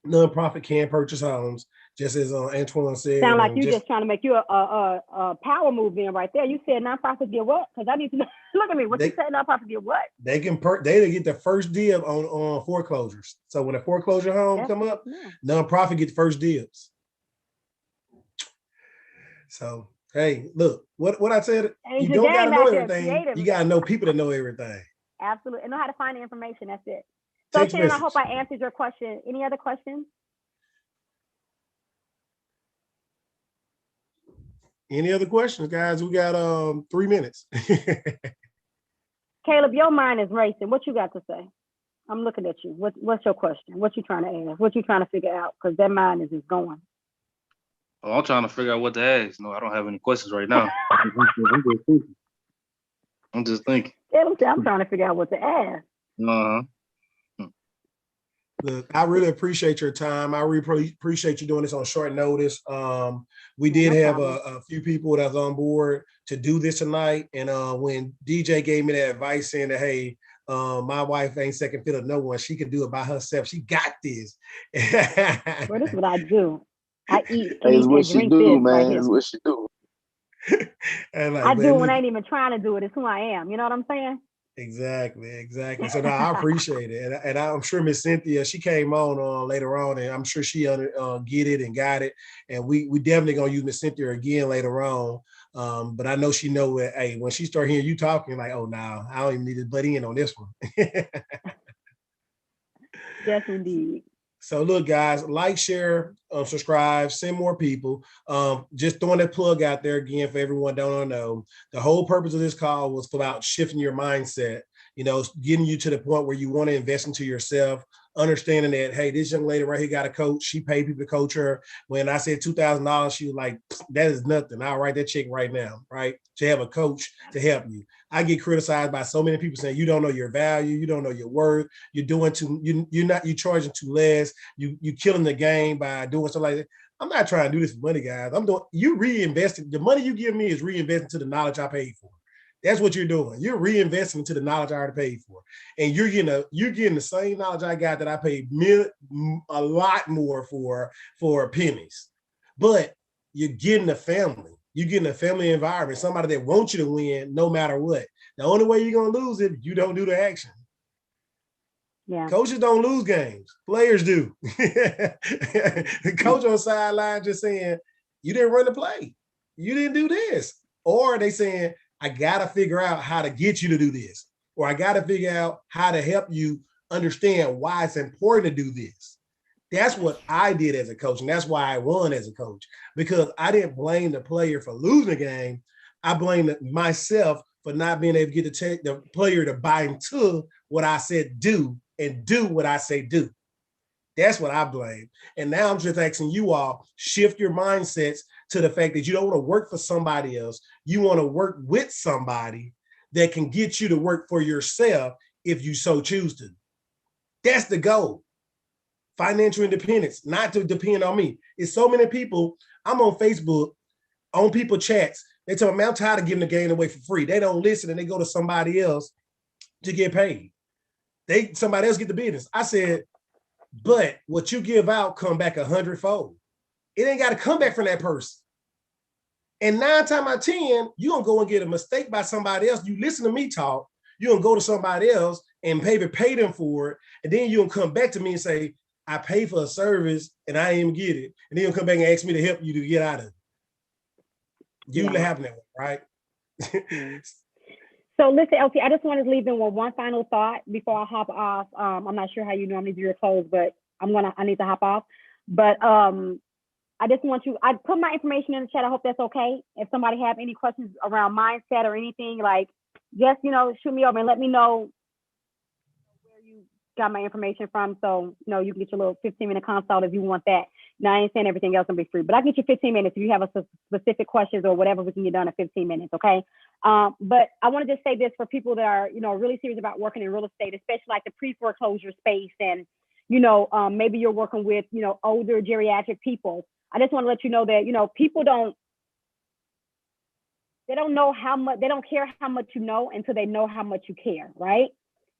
nonprofit can purchase homes, just as Antoine said. Sound like you just trying to make you a power move in right there. You said nonprofit get what? Because I need to look at me. What you said? Nonprofit get what? They can they get the first deal on foreclosures. So when a foreclosure home come up, nonprofit get the first deals. So, hey, look, what I said, you don't got to know everything. You got to know people that know everything. Absolutely. And know how to find the information. That's it. So, Shannon, I hope I answered your question. Any other questions? Any other questions, guys? We got 3 minutes. Caleb, your mind is racing. What you got to say? I'm looking at you. What's your question? What you trying to ask? What you trying to figure out? Because that mind is just going. Oh, I'm trying to figure out what to ask. No, I don't have any questions right now. I'm just thinking. I'm trying to figure out what to ask. Uh-huh. Look, I really appreciate your time. I really appreciate you doing this on short notice. We did have a few people that's on board to do this tonight. And when DJ gave me that advice saying that, hey, my wife ain't second fiddle to no one. She can do it by herself. She got this. Well, this is what I do. I eat, it's what she do, man. Right, it's what she do. And like, I do when I ain't even trying to do it. It's who I am. You know what I'm saying? Exactly. So no, I appreciate it, and I'm sure Miss Cynthia, she came on later on, and I'm sure she get it and got it, and we definitely gonna use Miss Cynthia again later on. But I know she know that. Hey, when she start hearing you talking, like, oh, no, I don't even need to butt in on this one. Yes, indeed. So look, guys, like, share, subscribe, send more people. Just throwing that plug out there again for everyone don't know. The whole purpose of this call was about shifting your mindset, you know, getting you to the point where you want to invest into yourself, understanding that, hey, this young lady right here got a coach. She paid people to coach her. When I said $2,000, she was like, that is nothing. I'll write that check right now, right? To have a coach to help you. I get criticized by so many people saying you don't know your value, you don't know your worth, you're doing too, you're charging too less, you killing the game by doing something like that. I'm not trying to do this for money, guys. You reinvesting. The money you give me is reinvesting to the knowledge I paid for. That's what you're doing. You're reinvesting into the knowledge I already paid for. And you're getting the same knowledge I got that I paid a lot more for pennies. But you're getting a family. You're getting a family environment, somebody that wants you to win no matter what. The only way you're going to lose it, you don't do the action. Yeah. Coaches don't lose games. Players do. The coach on the sideline just saying, you didn't run the play. You didn't do this. Or they saying, I got to figure out how to get you to do this. Or I got to figure out how to help you understand why it's important to do this. That's what I did as a coach, and that's why I won as a coach, because I didn't blame the player for losing the game. I blamed myself for not being able to get the player to buy into what I said do and do what I say do. That's what I blame. And now I'm just asking you all, shift your mindsets to the fact that you don't want to work for somebody else. You want to work with somebody that can get you to work for yourself if you so choose to. That's the goal. Financial independence, not to depend on me. It's so many people. I'm on Facebook, on people chats. They tell me, I'm tired of giving the game away for free. They don't listen and they go to somebody else to get paid. Somebody else get the business. I said, But what you give out come back 100-fold. It ain't got to come back from that person. And 9 times out of 10, you gonna go and get a mistake by somebody else. You listen to me talk, you gonna go to somebody else and pay them for it. And then you gonna come back to me and say, I pay for a service and I didn't even get it. And then you'll come back and ask me to help you to get out of it. Usually happen that way, right? So listen, LT, I just wanted to leave in with one final thought before I hop off. I'm not sure how you normally do your close, but I need to hop off. But I just want you, I put my information in the chat. I hope that's okay. If somebody have any questions around mindset or anything, like just, shoot me over and let me know where you got my information from. So, you can get your little 15-minute consult if you want that. Now, I ain't saying everything else will be free, but I can get you 15 minutes if you have a specific questions or whatever, we can get done in 15 minutes, okay? But I want to just say this for people that are, really serious about working in real estate, especially like the pre-foreclosure space and, maybe you're working with, older geriatric people. I just want to let you know that, people don't know how much, they don't care how much you know until they know how much you care, right?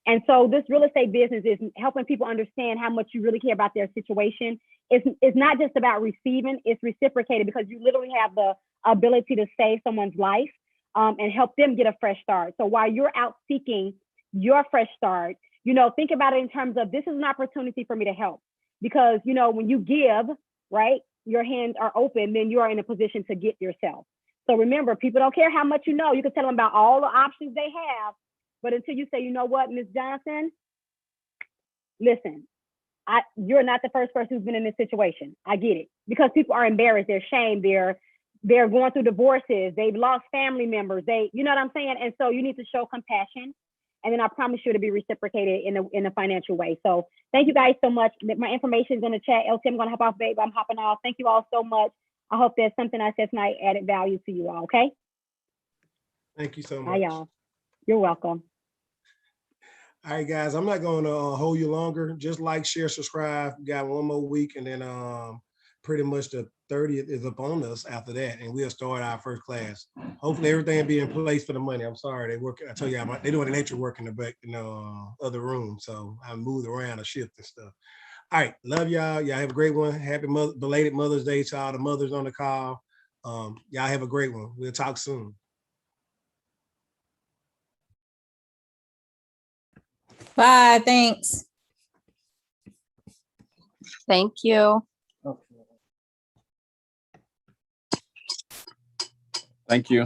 And so this real estate business is helping people understand how much you really care about their situation. It's not just about receiving, it's reciprocated because you literally have the ability to save someone's life and help them get a fresh start. So while you're out seeking your fresh start, think about it in terms of this is an opportunity for me to help because, when you give, right, your hands are open, then you are in a position to get yourself. So remember, people don't care how much you know. You can tell them about all the options they have, but until you say, you know what, Ms. Johnson, listen, you're not the first person who's been in this situation. I get it because people are embarrassed, they're ashamed, they're going through divorces, they've lost family members, you know what I'm saying? And so you need to show compassion. And then I promise you to be reciprocated in a financial way. So thank you guys so much. My information is in the chat. LT, I'm going to hop off, babe. I'm hopping off. Thank you all so much. I hope that something I said tonight added value to you all, okay? Thank you so much. Bye, y'all. You're welcome. All right, guys, I'm not going to hold you longer. Just like, share, subscribe. We got one more week, and then pretty much the 30th is upon us after that, and we'll start our first class. Hopefully, everything will be in place for the money. I'm sorry, they work. I tell you, they're doing electric work in the back, other room, so I moved around a shift and stuff. All right, love y'all. Y'all have a great one. Happy belated Mother's Day to all the mothers on the call. Y'all have a great one. We'll talk soon. Bye. Thanks. Thank you. Thank you.